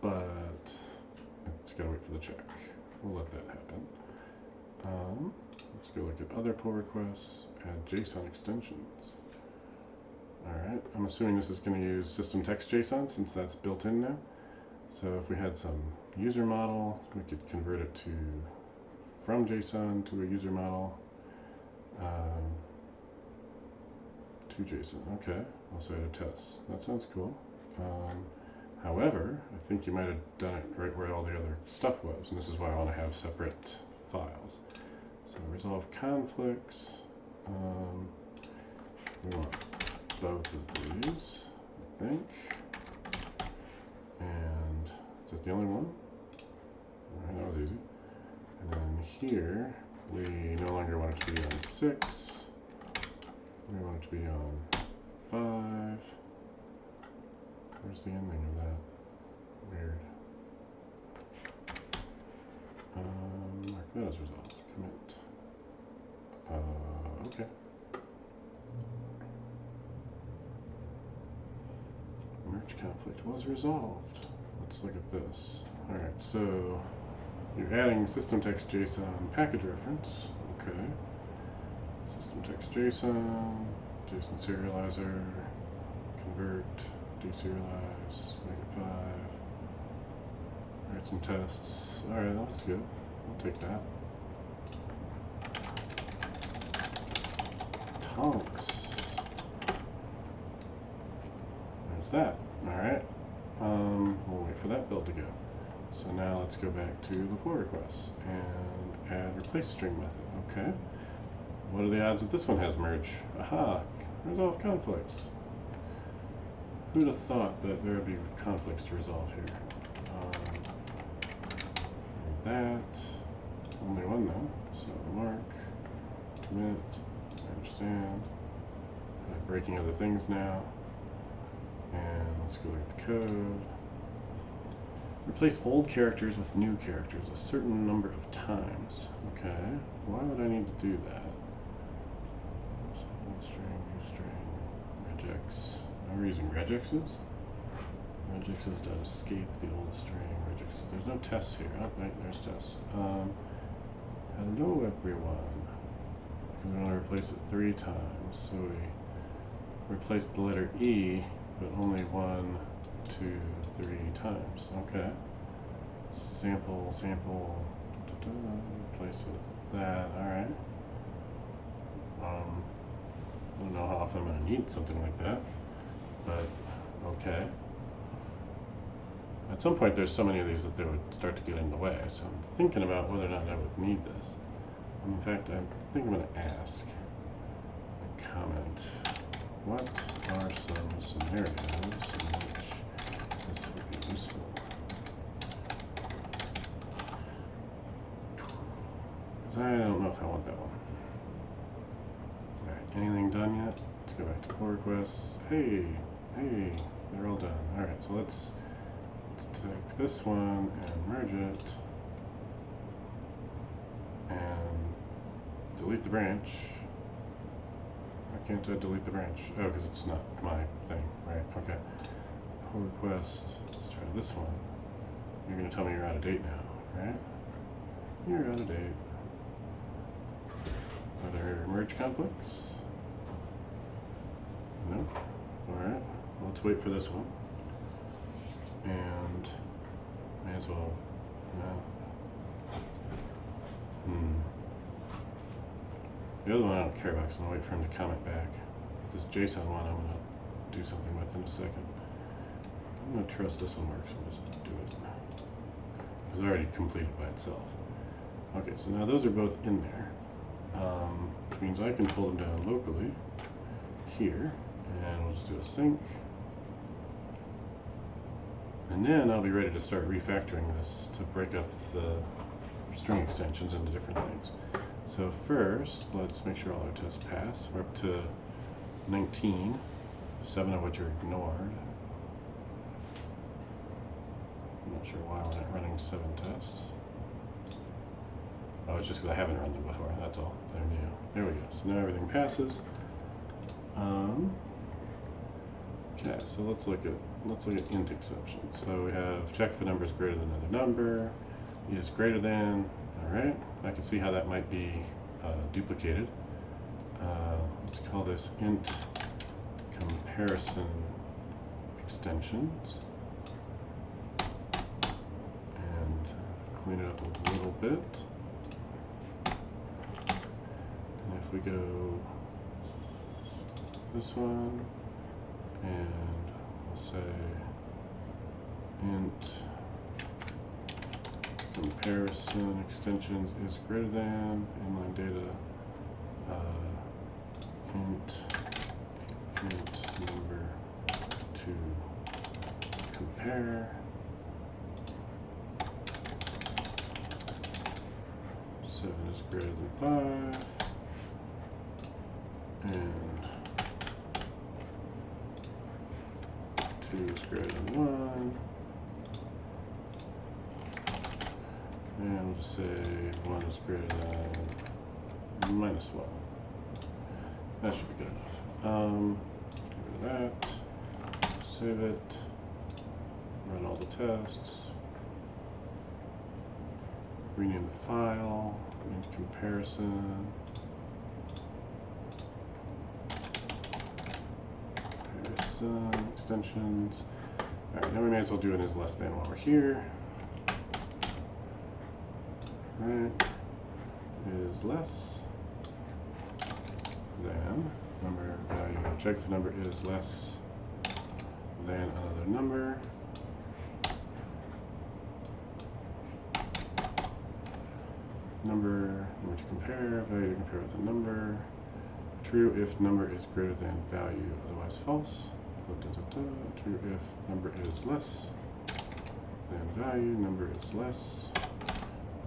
But it's got to wait for the check. We'll let that happen. Let's go look at other pull requests. Add JSON extensions. Alright, I'm assuming this is going to use system text JSON since that's built in now. So if we had some user model, we could convert it from JSON to a user model to JSON. Okay, I'll say a test. That sounds cool. However, I think you might have done it right where all the other stuff was, and this is why I want to have separate files. So resolve conflicts. We want both of these, I think. And is that the only one? Alright, that was easy. And then here, we no longer want it to be on 6. We want it to be on 5. Where's the ending of that? Weird. Mark that as resolved. Commit. Okay. Merge conflict was resolved. Let's look at this. Alright, so you're adding system text JSON package reference. Okay. System text JSON, JSON serializer, convert, deserialize, make it 5. Write some tests. Alright, that looks good. I'll take that. Tonks. There's that. Alright. We'll wait for that build to go. So now let's go back to the pull requests and add replace string method. Okay. What are the odds that this one has merge? Aha! Resolve conflicts. Who'd have thought that there would be conflicts to resolve here? That. Only one though. So mark, commit, I understand. Breaking other things now. And let's go look at the code. Replace old characters with new characters a certain number of times. Okay. Why would I need to do that? So old string, new string, regex. Now we're using regexes. Regexes dot escape the old string. Regex. There's no tests here. Oh, wait, there's tests. Hello everyone. Because we want to replace it 3 times. So we replace the letter E, but only 1, 2, 3 times. Okay. Sample, replace with that. Alright. I don't know how often I'm going to need something like that, but okay. At some point there's so many of these that they would start to get in the way, so I'm thinking about whether or not I would need this. In fact, I think I'm going to ask a comment. What are some scenarios in which this would be useful? Because I don't know if I want that one. Alright, anything done yet? Let's go back to pull requests. Hey, they're all done. Alright, so let's take this one and merge it and delete the branch. Why can't I delete the branch? Oh, because it's not my thing. Right, okay. Pull request. Let's try this one. You're going to tell me you're out of date now, right? You're out of date. Are there merge conflicts? No? Alright. Well, let's wait for this one. And may as well. No. The other one I don't care about because I'm going to wait for him to comment back. This JSON one I'm going to do something with in a second. I'm going to trust this one works. We'll just do it. It's already completed by itself. Okay, so now those are both in there. Which means I can pull them down locally here. And we'll just do a sync. And then I'll be ready to start refactoring this to break up the string extensions into different things. So first, let's make sure all our tests pass. We're up to 19, 7 of which are ignored. I'm not sure why we're not running 7 tests. Oh, it's just because I haven't run them before, that's all. They're new. There we go. So now everything passes. Okay, so let's look at int exception. So we have check if a number is greater than another number, is greater than. Alright, I can see how that might be duplicated. Let's call this int comparison extensions and clean it up a little bit. And if we go this one and we'll say int comparison extensions is greater than inline data int number to compare 7 is greater than 5 and 2 is greater than 1. And we'll just say 1 is greater than minus 1. That should be good enough. Get rid of that. Save it. Run all the tests. Rename the file. Int comparison. Comparison extensions. Alright, then we may as well do it as less than while we're here. Right, is less than number value. Check if the number is less than another number. Number to compare, value to compare with a number. True if number is greater than value, otherwise false. True if number is less than value, number is less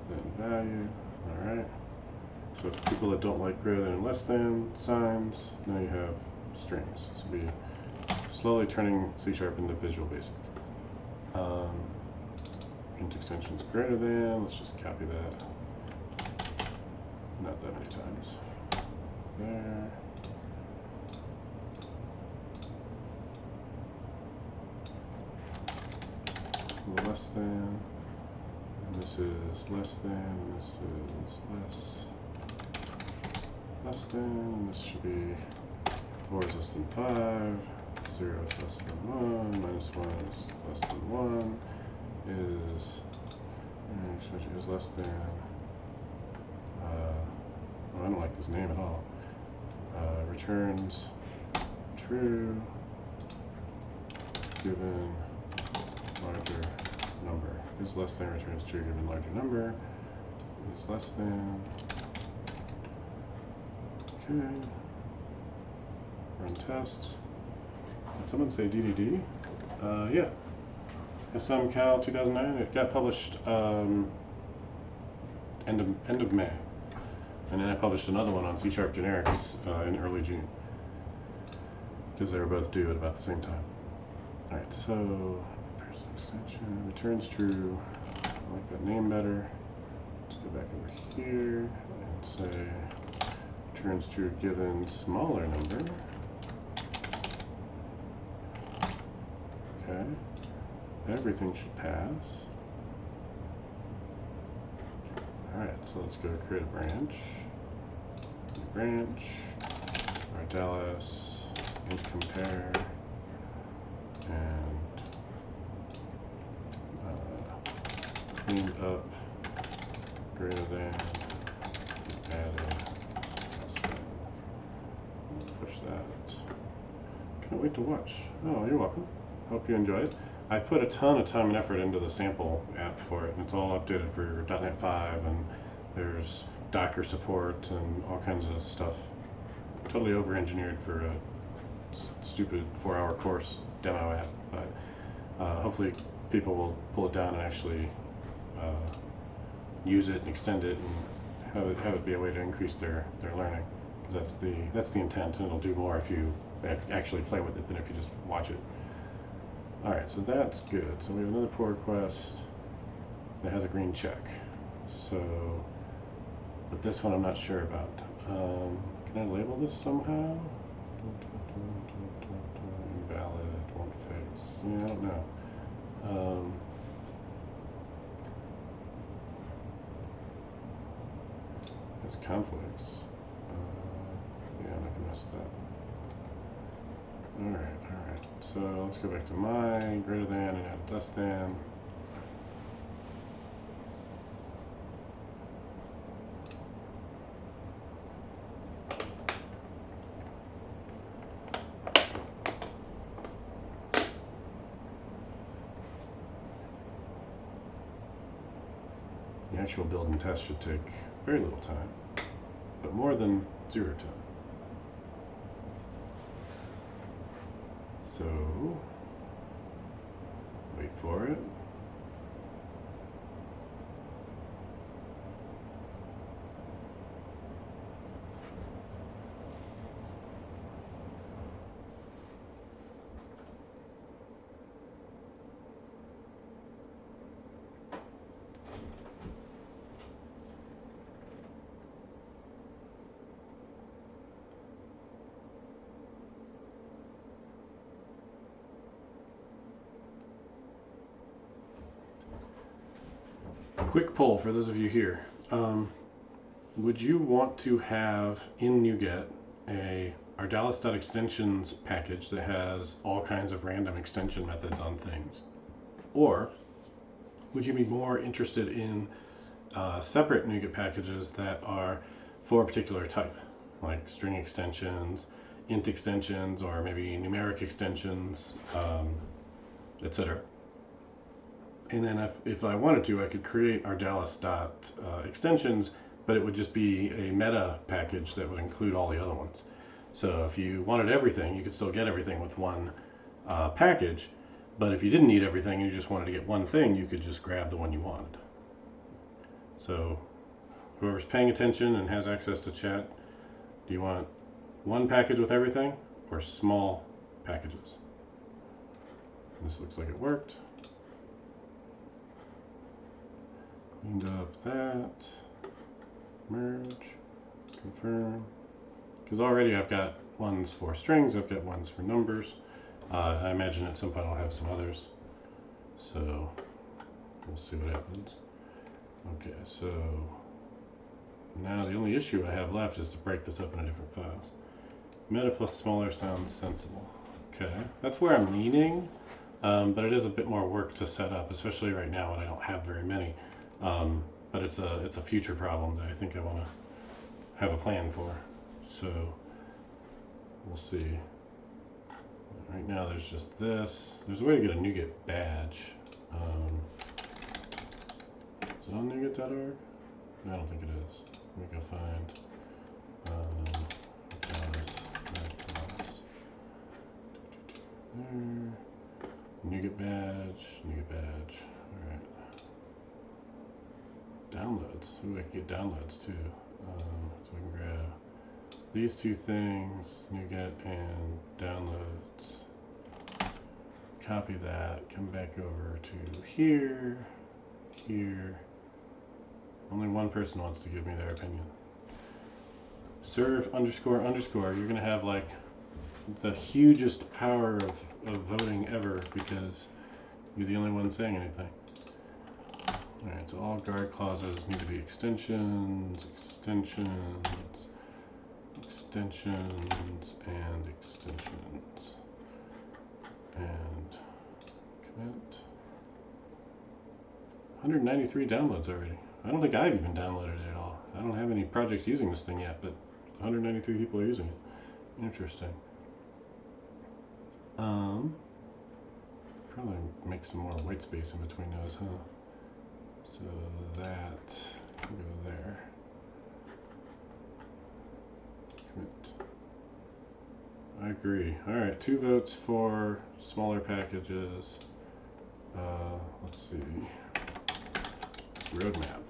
than value. Alright. So for people that don't like greater than and less than signs, now you have strings. So we'll be slowly turning C# into Visual Basic. Int extensions greater than, let's just copy that. Not that many times. There. Less than, and this is less than, and this is less than, and this should be 4 is less than 5, 0 is less than 1, minus 1 is less than 1, is less than, I don't like this name at all, returns true given larger number. Is less than returns true given larger number. Is less than. Okay. Run tests. Did someone say DDD? Yeah. SM-Cal 2009. It got published end of May, and then I published another one on C# generics in early June because they were both due at about the same time. All right, so. Extension returns true. I like that name better. Let's go back over here and say returns true given smaller number. Okay. Everything should pass. Alright, so let's go create a branch. Branch. Ardalis. Int compare. And cleaned up, greater than, added, less than. Push that. Can't wait to watch. Oh, you're welcome. Hope you enjoy it. I put a ton of time and effort into the sample app for it, and it's all updated for .NET 5, and there's Docker support and all kinds of stuff. Totally over-engineered for a stupid 4-hour course demo app, but hopefully people will pull it down and actually use it and extend it and have it be a way to increase their learning, because that's the intent, and it'll do more if you actually play with it than if you just watch it. Alright, so that's good. So we have another pull request that has a green check. So, but this one I'm not sure about. Can I label this somehow? Invalid, won't fix. Yeah, I don't know. It's conflicts. Yeah, I'm not gonna mess with that. Alright. So let's go back to my greater than and add less than. The actual build and test should take very little time, but more than 0 time. So, wait for it. quick poll for those of you here. Would you want to have in NuGet a Ardalis.extensions package that has all kinds of random extension methods on things? Or would you be more interested in separate NuGet packages that are for a particular type, like string extensions, int extensions, or maybe numeric extensions, etc.? And then if I wanted to, I could create Ardalis.extensions, but it would just be a meta package that would include all the other ones. So if you wanted everything, you could still get everything with one package, but if you didn't need everything and you just wanted to get one thing, you could just grab the one you wanted. So whoever's paying attention and has access to chat, do you want one package with everything or small packages? And this looks like it worked. Cleaned up that. Merge. Confirm. Because already I've got ones for strings, I've got ones for numbers. I imagine at some point I'll have some others. So we'll see what happens. Okay, so now the only issue I have left is to break this up into different files. Meta plus smaller sounds sensible. Okay, that's where I'm leaning, but it is a bit more work to set up, especially right now when I don't have very many. But it's a future problem that I think I want to have a plan for. So we'll see. Right now there's just this. There's a way to get a NuGet badge. Is it on NuGet.org? I don't think it is. Let me go find Ardalis. NuGet badge, NuGet badge. Alright. Downloads. Ooh, I can get downloads too. So I can grab these two things, NuGet and downloads. Copy that, come back over to here, here. Only one person wants to give me their opinion. Serve underscore underscore. You're gonna have like the hugest power of voting ever because you're the only one saying anything. Alright, so all guard clauses need to be extensions, extensions, extensions, and extensions. And commit. 193 downloads already. I don't think I've even downloaded it at all. I don't have any projects using this thing yet, but 193 people are using it. Interesting. Probably make some more white space in between those, huh? So that can go there. Commit. I agree. Alright, 2 votes for smaller packages. Let's see. Roadmap.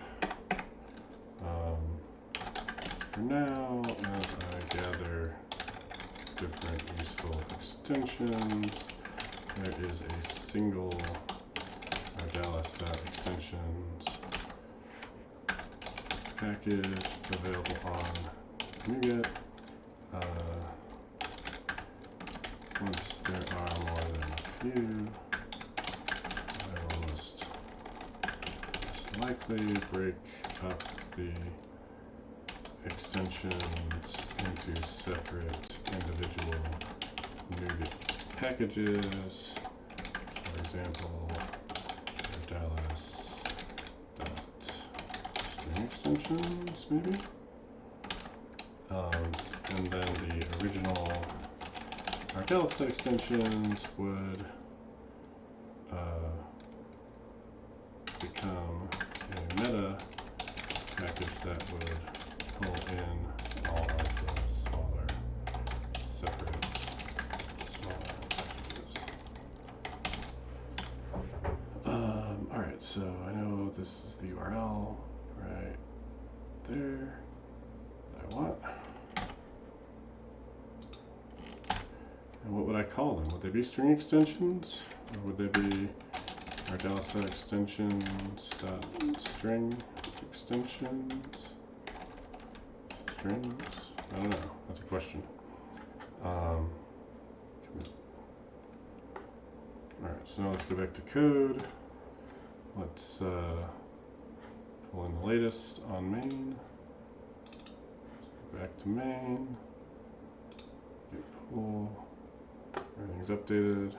For now, as I gather different useful extensions, there is a single Ardalis.extensions package available on NuGet. Once there are more than a few, I will most likely break up the extensions into separate individual NuGet packages. For example, Ardalis.string extensions, maybe? And then the original Ardalis extensions would become a meta package that would pull in all of the smaller, separate, smaller packages. Alright, so I know this is the URL right there that I want. And what would I call them? Would they be string extensions? Or would they be Ardalis.extensions.string extensions? Strings? I don't know. That's a question. Alright, so now let's go back to code. Let's pull in the latest on main, back to main, git pull, everything's updated.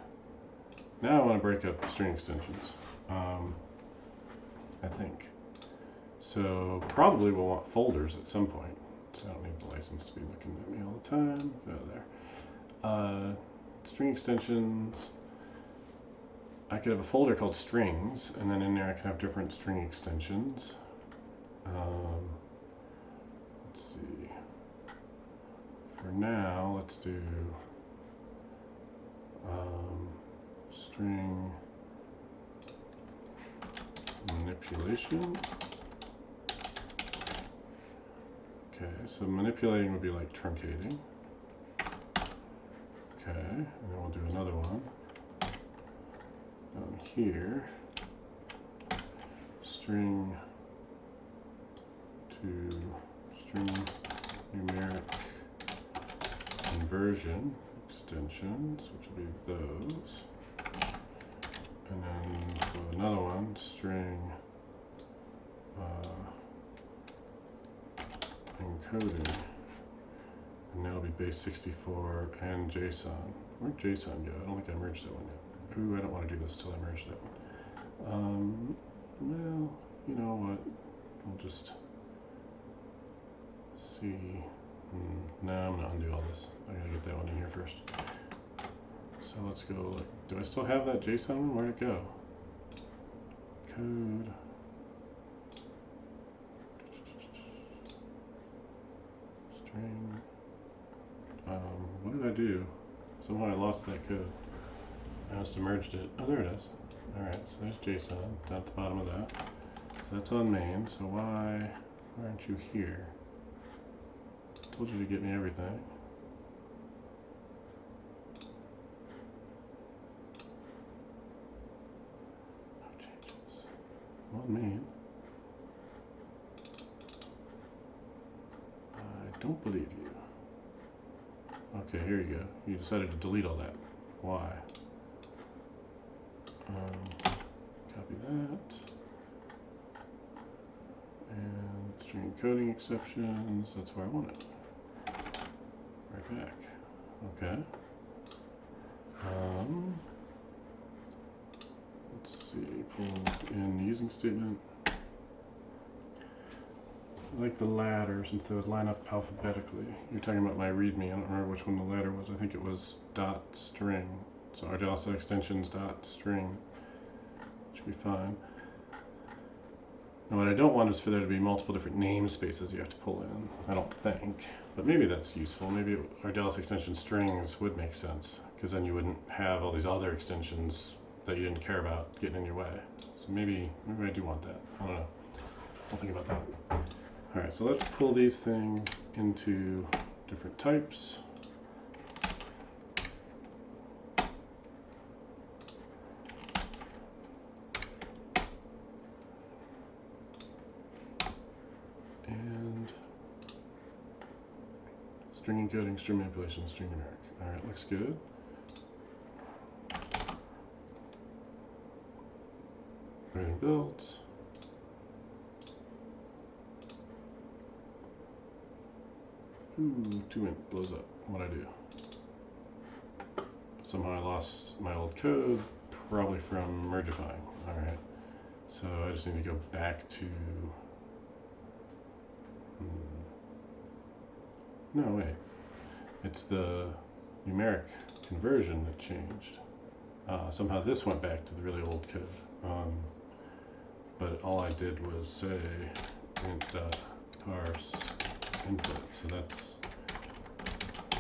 Now I want to break up string extensions, I think. So probably we'll want folders at some point. So I don't need the license to be looking at me all the time. Get out of there. String extensions. I could have a folder called strings, and then in there I can have different string extensions. Let's see. For now, let's do string manipulation. Okay, so manipulating would be like truncating. Okay, and then we'll do another one down here. String to string numeric conversion extensions, which will be those. And then for another one, string encoding. And that'll be base 64 and JSON. Where'd JSON go? I don't think I merged that one yet. Ooh, I don't want to do this till I merge that one. Well, you know what? I'll just see. No, I'm gonna undo all this. I gotta get that one in here first. So let's go. Do I still have that JSON one? Where'd it go? Code. String. What did I do? Somehow I lost that code. I must have merged it. Oh, there it is. Alright, so there's JSON down at the bottom of that. So that's on main. So why aren't you here? I told you to get me everything. No changes. On main. I don't believe you. Okay, here you go. You decided to delete all that. Why? Copy that. And string encoding exceptions. That's where I want it. Right back. Okay. Let's see. Pull in the using statement. I like the ladder since they would line up alphabetically. You're talking about my README. I don't remember which one the ladder was. I think it was dot string. So Ardalis extensions dot string. Should be fine. Now what I don't want is for there to be multiple different namespaces you have to pull in. I don't think. But maybe that's useful. Maybe Ardalis extension strings would make sense. Because then you wouldn't have all these other extensions that you didn't care about getting in your way. So maybe I do want that. I don't know. I'll think about that. Alright, so let's pull these things into different types. And string encoding, string manipulation, string numeric. Alright, looks good. Everything built. Ooh, 2int blows up. What'd I do? Somehow I lost my old code, probably from mergifying. Alright. So I just need to go back to... No, wait. It's the numeric conversion that changed. Somehow this went back to the really old code. But all I did was say int.parse input, so that's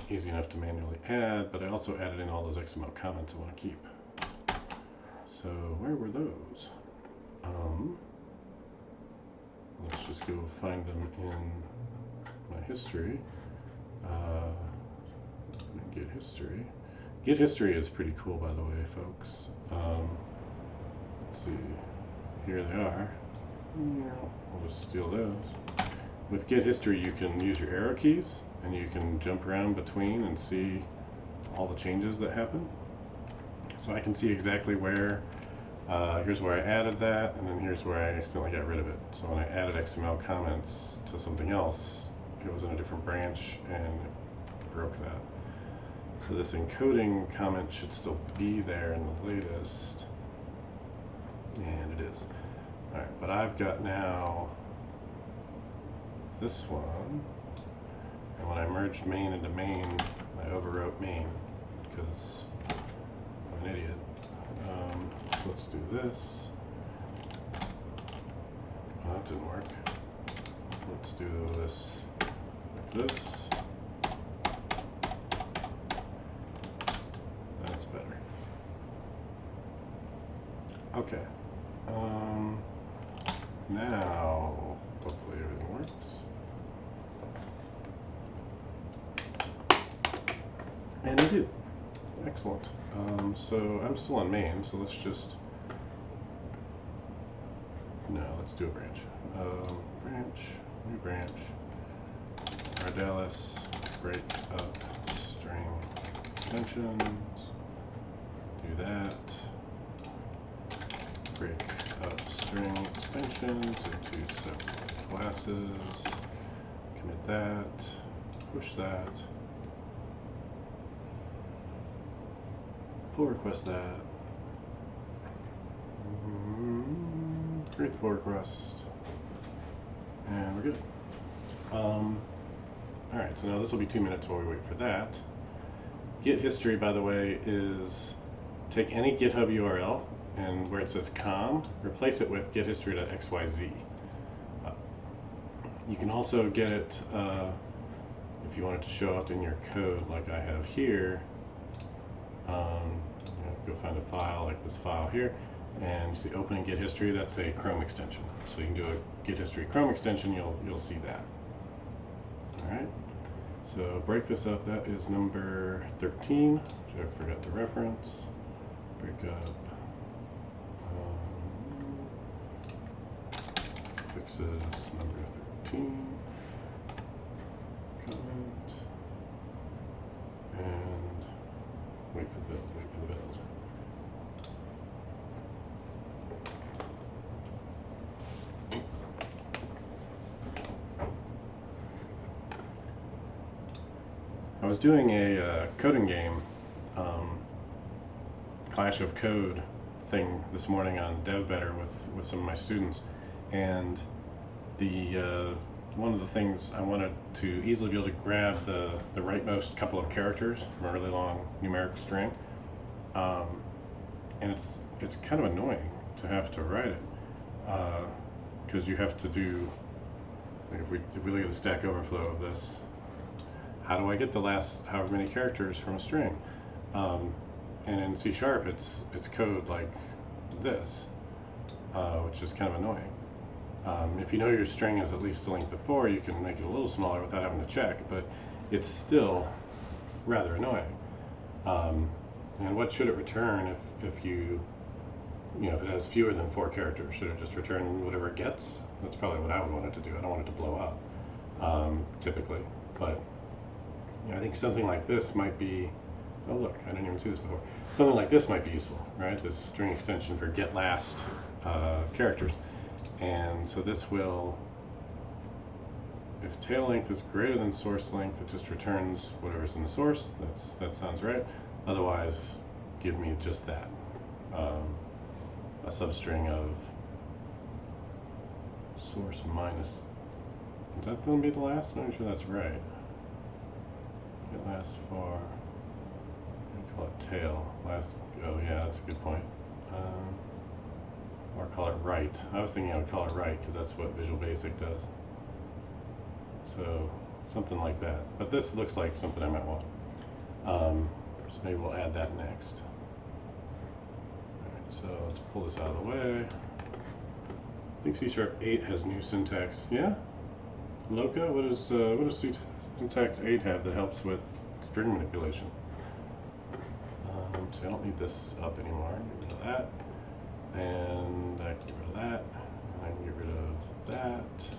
easy enough to manually add, but I also added in all those XML comments I want to keep. So where were those? Let's just go find them in my history. Git history. Git history is pretty cool, by the way, folks. Let's see. Here they are. We'll just steal those. With Git history, you can use your arrow keys, and you can jump around between and see all the changes that happen. So I can see exactly where Here's where I added that, and then here's where I accidentally got rid of it. So when I added XML comments to something else, it was in a different branch and it broke that. So this encoding comment should still be there in the latest, and it is. All right, but I've got now this one, and when I merged main into main, I overwrote main because I'm an idiot. So let's do this. Oh, that didn't work. Let's do this like this. That's better. Okay. Now, hopefully everything works. And I do. Excellent. So I'm still on main, so let's just, no, let's do a branch. Branch, new branch, Ardalis, break up string extensions, do that, break up string extensions into separate classes, commit that, push that, pull request that, create the pull request, and we're good. Alright, so now this will be 2 minutes while we wait for that. Git history, by the way, is take any GitHub URL and where it says com, replace it with githistory.xyz. You can also get it if you want it to show up in your code like I have here. Go find a file like this file here, and you see opening Git history. That's a Chrome extension. So you can do a Git history Chrome extension. You'll see that. All right. So break this up. That is number 13, which I forgot to reference. Break up. Fixes number 13. Comment. And wait for the build. Wait for the build. I was doing a coding game, Clash of Code thing this morning on DevBetter with some of my students, and the one of the things I wanted to easily be able to grab the rightmost couple of characters from a really long numeric string, and it's kind of annoying to have to write it because you have to do, like if we look at the Stack Overflow of this. How do I get the last however many characters from a string? And in C# it's code like this, which is kind of annoying. If you know your string is at least a length of 4, you can make it a little smaller without having to check, but it's still rather annoying. And what should it return if if it has fewer than 4 characters? Should it just return whatever it gets? That's probably what I would want it to do. I don't want it to blow up, typically, but I think something like this might be, oh look, I didn't even see this before. Something like this might be useful, right? This string extension for get last characters. And so this will, if tail length is greater than source length, it just returns whatever's in the source. That sounds right. Otherwise, give me just that. A substring of source minus, is that going to be the last? I'm not sure that's right. Get last for, what do you call it, tail, last, oh yeah, that's a good point. Or call it right. I was thinking I would call it right because that's what Visual Basic does. So something like that. But this looks like something I might want. So maybe we'll add that next. Alright, so let's pull this out of the way. I think C#8 has new syntax. Yeah? Loca? What does syntax 8 have that helps with string manipulation? So I don't need this up anymore. Get rid of that. And I can get rid of that. And I can get rid of that.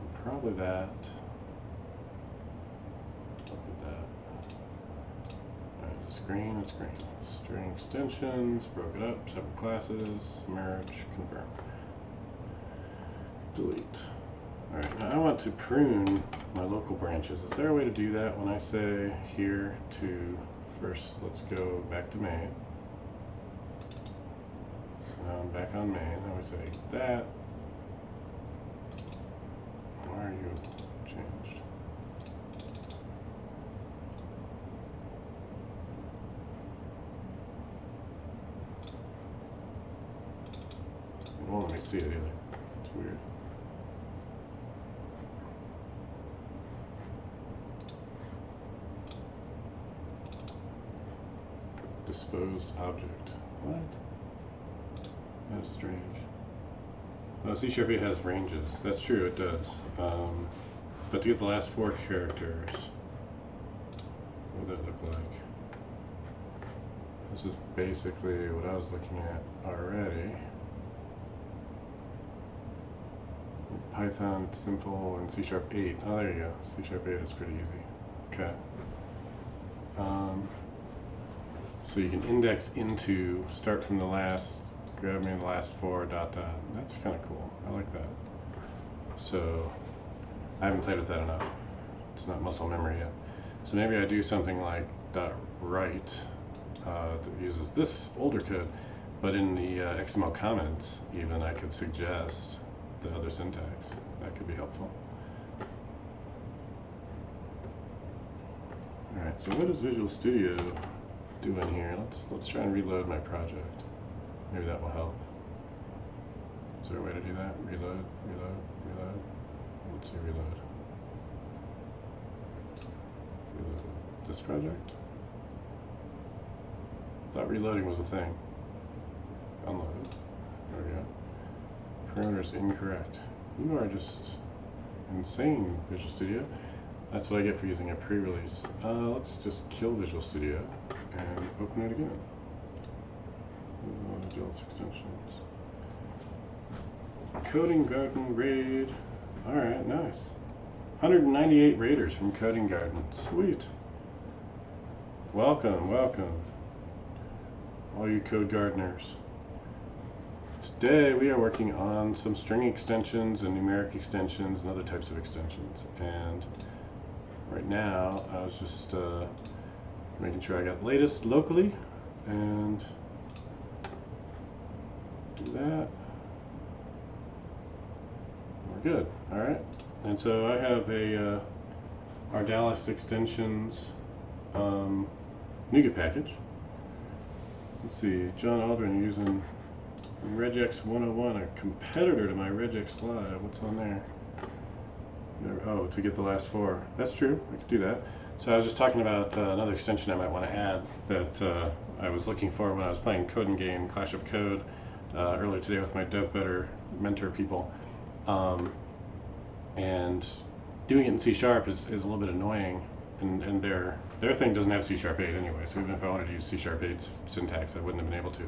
And probably that. Look at that. Alright, just green, it's green. String extensions, broke it up, separate classes, merge, confirm. Delete. Alright, now I want to prune my local branches. Is there a way to do that when I say here to first, let's go back to main. So now I'm back on main. Now we say that. Why are you changed? It won't let me see it either. It's weird. Disposed object. What? That is strange. Oh, C# 8 has ranges. That's true, it does. But to get the last 4 characters, what would that look like? This is basically what I was looking at already. Python, simple, and C# 8. Oh, there you go. C# 8 is pretty easy. Okay. So you can index into, start from the last, grab me the last 4, ... That's kind of cool. I like that. So I haven't played with that enough. It's not muscle memory yet. So maybe I do something like .write that uses this older code, but in the XML comments, even I could suggest the other syntax. That could be helpful. All right. So what does Visual Studio do in here? Let's try and reload my project. Maybe that will help. Is there a way to do that? Reload, reload, reload. Let's see, reload. Reload this project? Thought reloading was a thing. Unload. There we go. Parameters incorrect. You are just insane, Visual Studio. That's what I get for using a pre-release. Let's just kill Visual Studio and open it again. Ardalis extensions. Coding Garden raid. Alright, nice. 198 raiders from Coding Garden. Sweet. Welcome, welcome. All you code gardeners. Today we are working on some string extensions and numeric extensions and other types of extensions. And right now I was just making sure I got the latest locally and do that. We're good. All right. And so I have a Ardalis extensions NuGet package. Let's see, John Aldrin using regex 101, a competitor to my regex live. What's on there? Oh, to get the last 4. That's true. I could do that. So I was just talking about another extension I might want to add that I was looking for when I was playing coding game Clash of Code earlier today with my DevBetter mentor people. And doing it in C# is a little bit annoying, and their thing doesn't have C# 8 anyway, so even if I wanted to use C# 8's syntax, I wouldn't have been able to.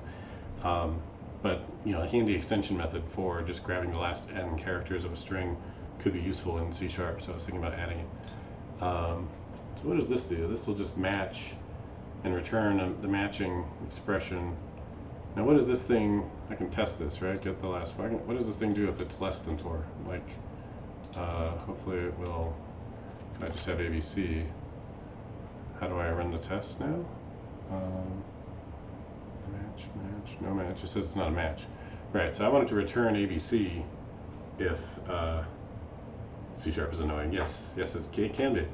But you know, a handy extension method for just grabbing the last n characters of a string could be useful in C#, so I was thinking about adding it. So what does this do? This will just match and return the matching expression. Now what is this thing? I can test this, right? Get the last 4. What does this thing do if it's less than 4? Like, hopefully it will, if I just have ABC. How do I run the test now? Match, match, no match. It says it's not a match. Right, so I wanted to return ABC if C# is annoying. Yes, it can be.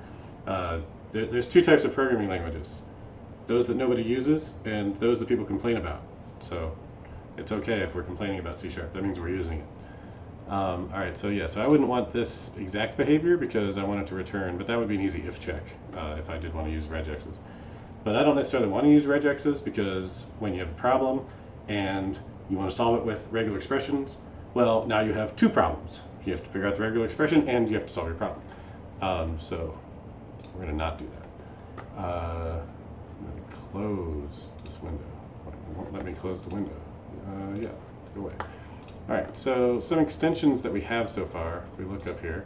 There's 2 types of programming languages. Those that nobody uses and those that people complain about. So it's okay if we're complaining about C#. That means we're using it. Alright, so yeah, so I wouldn't want this exact behavior because I want it to return, but that would be an easy if check if I did want to use regexes. But I don't necessarily want to use regexes because when you have a problem and you want to solve it with regular expressions, well, now you have 2 problems. You have to figure out the regular expression and you have to solve your problem. So we're going to not do that. I'm going to close this window. It won't let me close the window. Yeah, go away. Alright, so some extensions that we have so far, if we look up here,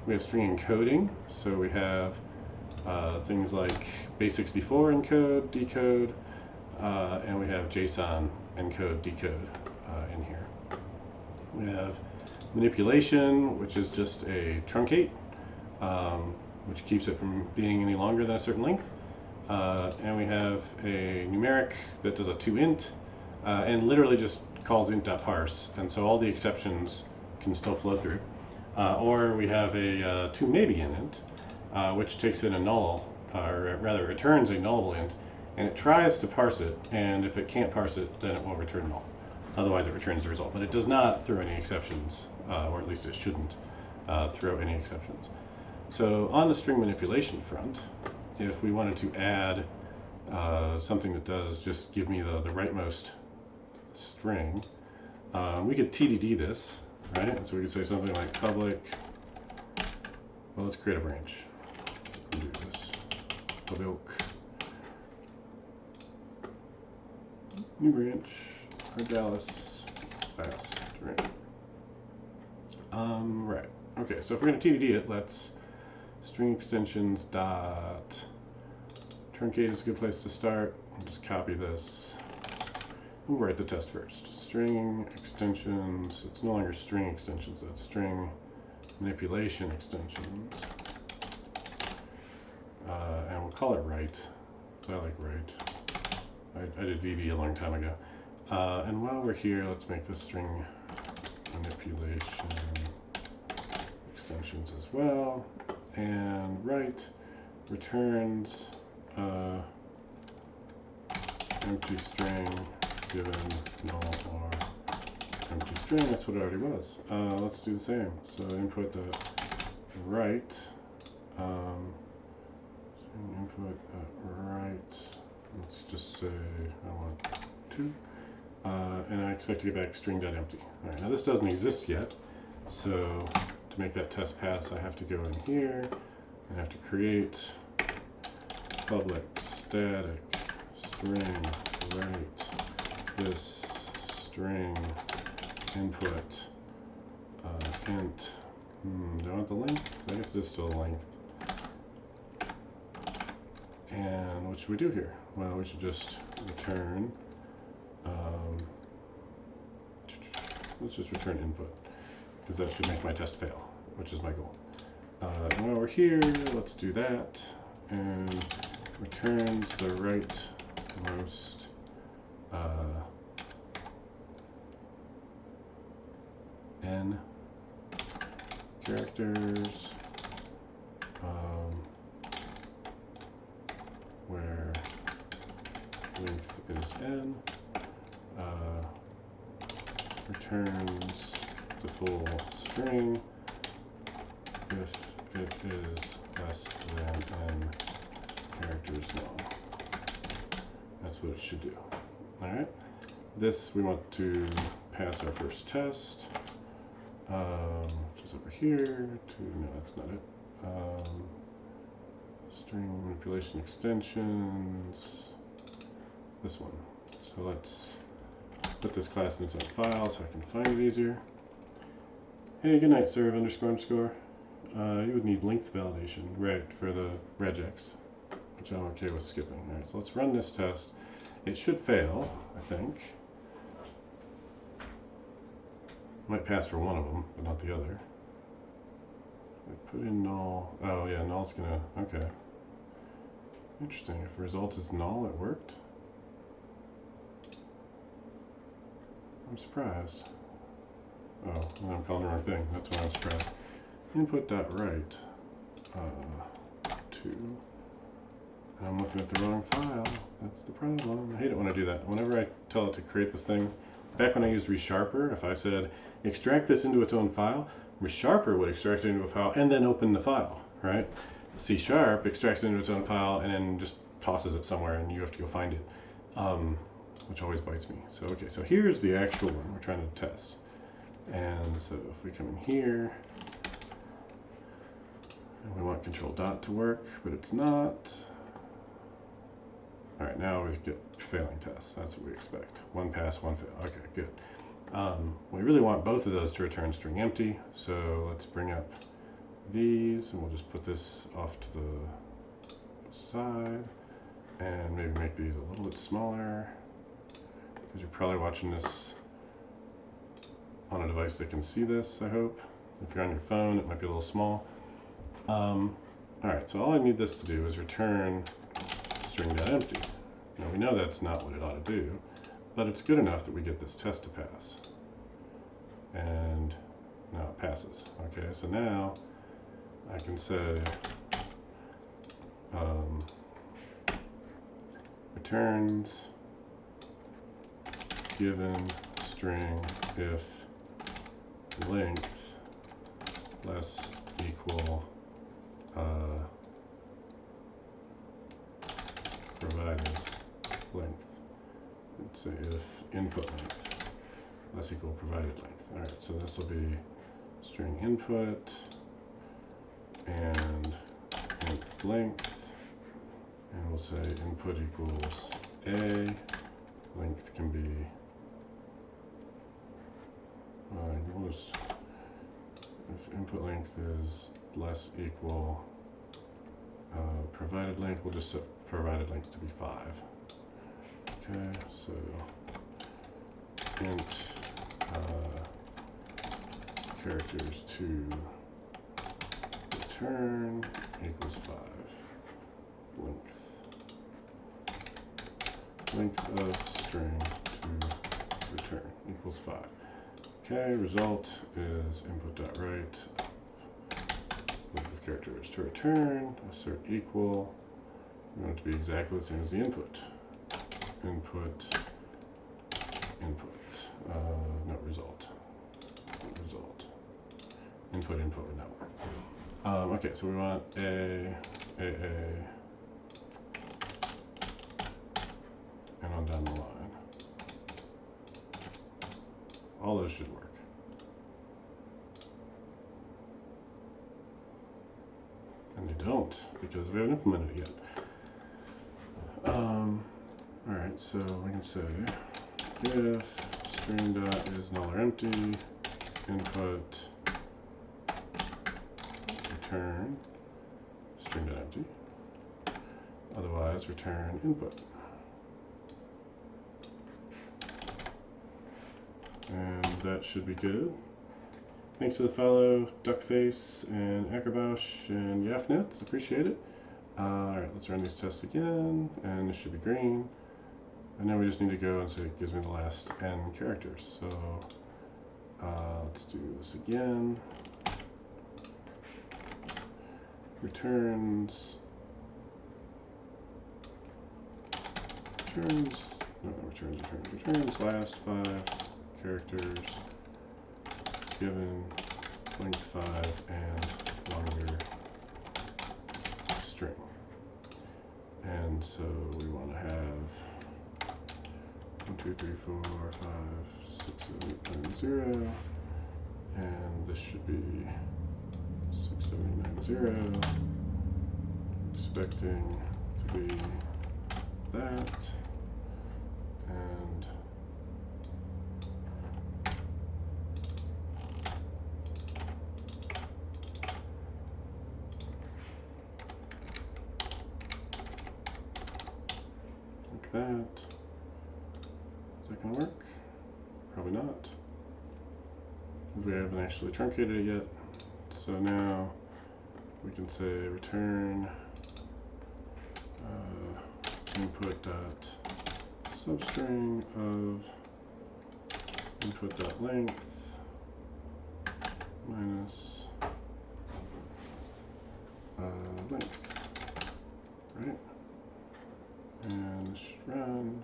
we have string encoding. So we have Things like base64 encode, decode, and we have JSON encode, decode in here. We have manipulation, which is just a truncate, which keeps it from being any longer than a certain length. And we have a numeric that does a toInt, and literally just calls int.parse, and so all the exceptions can still flow through. Or we have a toMaybeInInt, which takes in a null, or rather returns a nullable int, and it tries to parse it, and if it can't parse it, then it will return null. Otherwise it returns the result, but it does not throw any exceptions, or at least it shouldn't throw any exceptions. So on the string manipulation front, if we wanted to add something that does just give me the rightmost string, we could TDD this, right? So we could say something like public, well, let's create a branch. We'll do this. Public, new branch, Ardalis, last string. Right. Okay, so if we're going to TDD it, let's string extensions dot truncate is a good place to start. I'll just copy this. We'll write the test first. String extensions, it's no longer string extensions, that's string manipulation extensions. And we'll call it write, because I like write. I did VB a long time ago. And while we're here, let's make this string manipulation extensions as well. And write returns empty string given null or empty string. That's what it already was. Let's do the same. So input the write input write. Let's just say I want 2, and I expect to get back string.empty. All right, now this doesn't exist yet, so to make that test pass, I have to go in here and have to create public static string write this string input int. Do I want the length? I guess it is still a length. And what should we do here? Well, we should just return. Let's just return input, because that should make my test fail, which is my goal. And while we're here, let's do that, and returns the rightmost n characters, where length is n, returns the full string if it is less than n characters null. That's what it should do. Alright, this we want to pass our first test, which is over here to, no, that's not it. String manipulation extensions, this one. So let's put this class in its own file so I can find it easier. Hey, good night, serve __. You would need length validation, right, for the regex, which I'm okay with skipping. All right, so let's run this test. It should fail, I think. Might pass for one of them, but not the other. I put in null. Oh yeah, null's gonna, okay. Interesting, if result is null, it worked. I'm surprised. Oh, I'm calling the wrong thing. That's why I'm surprised. Input.write 2. I'm looking at the wrong file. That's the problem. I hate it when I do that. Whenever I tell it to create this thing, back when I used resharper, if I said extract this into its own file, resharper would extract it into a file and then open the file, right? C# extracts it into its own file and then just tosses it somewhere and you have to go find it, which always bites me. So okay, so here's the actual one we're trying to test. And so if we come in here, and we want control dot to work, but it's not. All right, now we get failing tests. That's what we expect. One pass, one fail. Okay, good. We really want both of those to return string empty. So let's bring up these, and we'll just put this off to the side, and maybe make these a little bit smaller, because you're probably watching this on a device that can see this, I hope. If you're on your phone, it might be a little small. Alright, so all I need this to do is return string.empty. Now we know that's not what it ought to do, but it's good enough that we get this test to pass. And now it passes. Okay, so now I can say returns given string if length less equal provided length. Let's say if input length less equal provided length. Alright, so this will be string input and int length, and we'll say input equals a, length can be, we'll just, if input length is less equal provided length, we'll just set provided length to be 5. Okay, so int characters to return equals 5. Length of string to return equals 5. Okay, result is input.write length of characters to return, assert equal. We want it to be exactly the same as the input. Input, no, result. Input would not work. Okay, so we want A, and on down the line. All those should work. And they don't, because we haven't implemented it yet. Alright, so we can say if string dot is null or empty, input return string dot empty, otherwise return input. And that should be good. Thanks to the fellow Duckface and Acrobosh and Yafnets, appreciate it. Alright, let's run these tests again, and it should be green. And now we just need to go and say it gives me the last n characters. So let's do this again. Returns last 5 characters given length 5 and longer string. And so we want to have 1, 2, 3, 4, 5, 6, 7, 8, 9, 0, and this should be 6, 7, 8, 9, 0, expecting to be that, and like that. Is that going to work? Probably not, because we haven't actually truncated it yet. So now we can say return input dot substring of input dot length minus length, right? And this should run.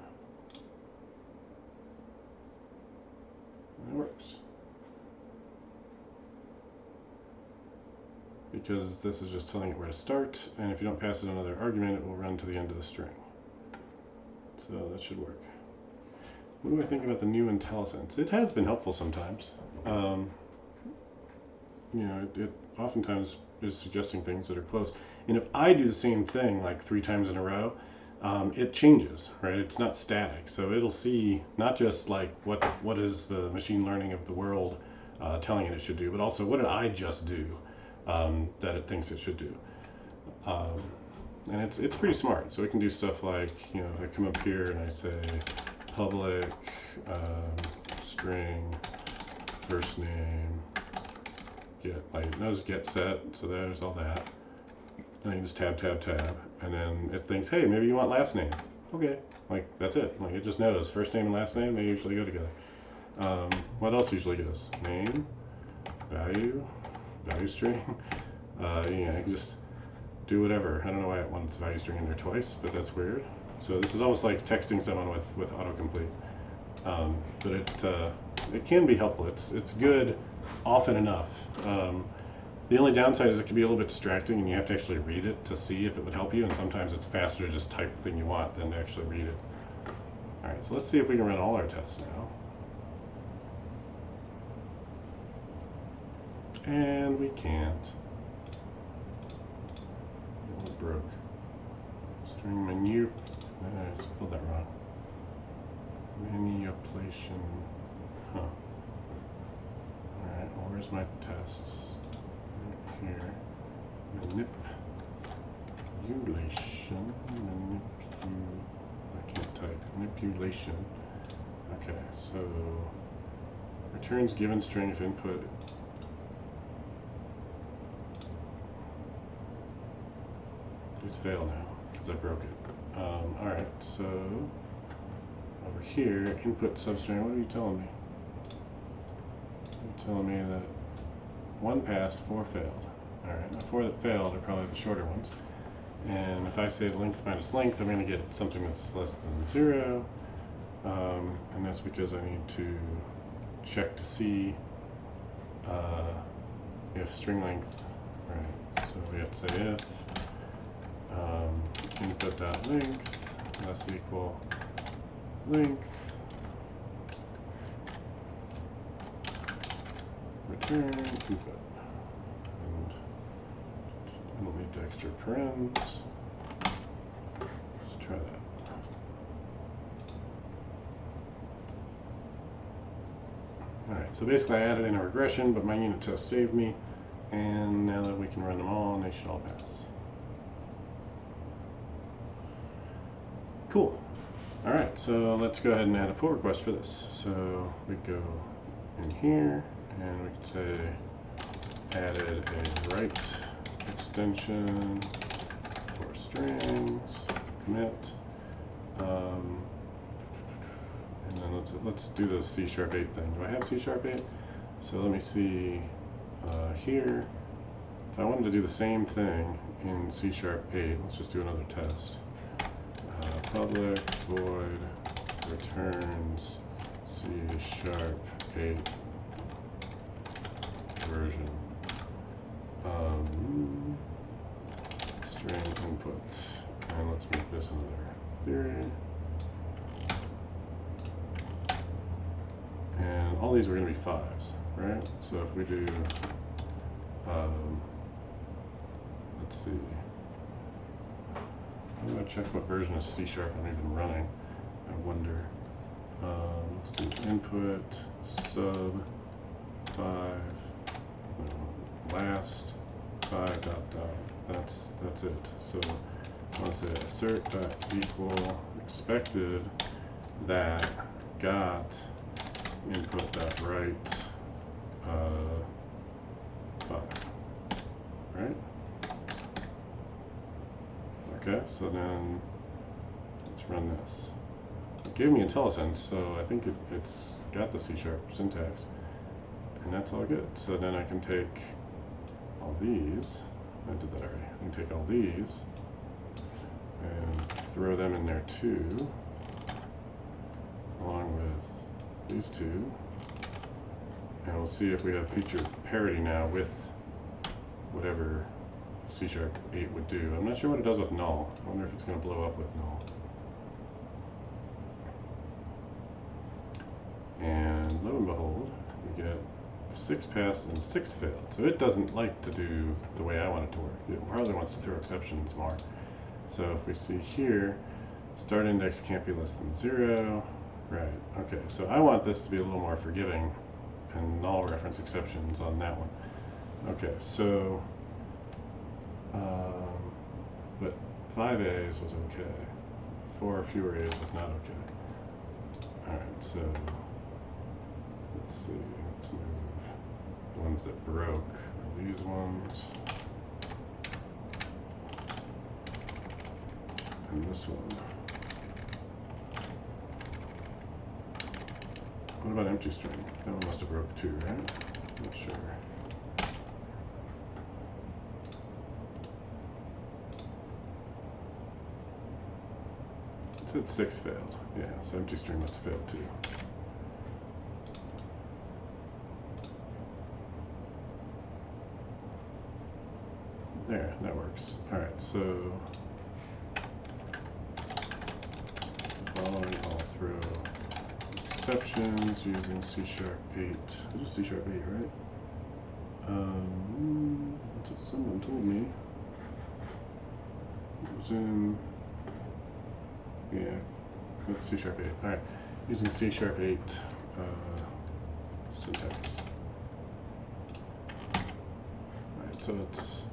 And it works. Because this is just telling it where to start, and if you don't pass it another argument, it will run to the end of the string. So that should work. What do I think about the new IntelliSense? It has been helpful sometimes. You know, it oftentimes is suggesting things that are close. And if I do the same thing like 3 times in a row, it changes, right? It's not static. So it'll see not just like what is the machine learning of the world telling it should do, but also what did I just do that it thinks it should do. And it's pretty smart. So it can do stuff like, you know, if I come up here and I say public string first name get, like, notice get set, so there's all that. And I can just tab, and then it thinks, hey, maybe you want last name. Okay, like that's it. Like it just knows first name and last name, they usually go together. What else usually goes? Name, value string. You know, I can just do whatever. I don't know why it wants value string in there twice, but that's weird. So this is almost like texting someone with autocomplete. But it can be helpful. It's good often enough. The only downside is it can be a little bit distracting, and you have to actually read it to see if it would help you, and sometimes it's faster to just type the thing you want than to actually read it. Alright, so let's see if we can run all our tests now. And we can't. Oh, it broke. String menu. I just spelled that wrong. Manipulation. Huh. Alright, well, where's my tests? Here, manipulation, I can't type, manipulation. Okay, so returns given string if input. Please fail now, because I broke it. Alright, so over here, input substring, what are you telling me? You're telling me that 1 passed, 4 failed. Alright, the 4 that failed are probably the shorter ones. And if I say length minus length, I'm going to get something that's less than 0. And that's because I need to check to see if string length, right, so we have to say if input.length less equal length return input. And I don't need extra parens. Let's try that. Alright, so basically I added in a regression, but my unit test saved me, and now that we can run them all, and they should all pass. Cool. Alright, so let's go ahead and add a pull request for this. So we go in here, and we can say added a write extension for strings, commit, and then let's do the C#8 thing. Do I have C#8? So let me see here. If I wanted to do the same thing in C#8, let's just do another test. Public void returns C#8 version. String input, and let's make this another theory. And all these are going to be 5s, right? So if we do, let's see. I'm going to check what version of C# I'm even running. I wonder. Let's do input sub 5 last 5 dot. That's it. So I want to say assert dot equal expected that got input dot write 5. Right? Okay, so then let's run this. It gave me IntelliSense, so I think it's got the C# syntax, and that's all good. So then I can take all these, I did that already, I can take all these and throw them in there too, along with these two, and we'll see if we have feature parity now with whatever C#8 would do. I'm not sure what it does with null. I wonder if it's going to blow up with null. And lo and behold, we get 6 passed and 6 failed. So it doesn't like to do the way I want it to work. It probably wants to throw exceptions more. So if we see here, start index can't be less than 0. Right, okay, so I want this to be a little more forgiving and null reference exceptions on that one. Okay, so but 5 A's was okay. 4 or fewer A's was not okay. Alright, so let's see, let's move the ones that broke are these ones. And this one. What about empty string? That one must have broke too, right? Not sure. It said 6 failed. Yeah, so empty string must have failed too. There, that works. Alright, so following all through exceptions using C#8. It is C#8, right? Someone told me it was in, yeah, that's C#8. Alright, using C#8 syntax. Alright, so it's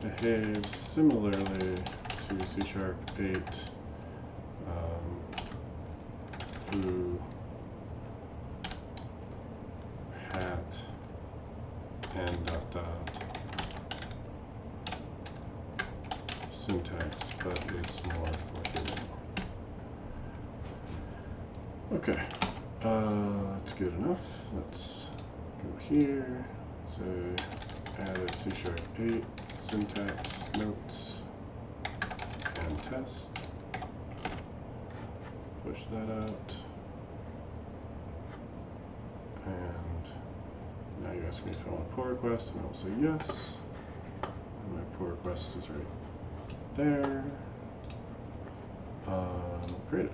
behaves similarly to C#8 foo hat and dot dot syntax, but it's more forgiving. Okay, that's good enough. Let's go here. So added C#8 syntax notes and test. Push that out. And now you ask me if I want a pull request, and I will say yes. And my pull request is right there. Create it.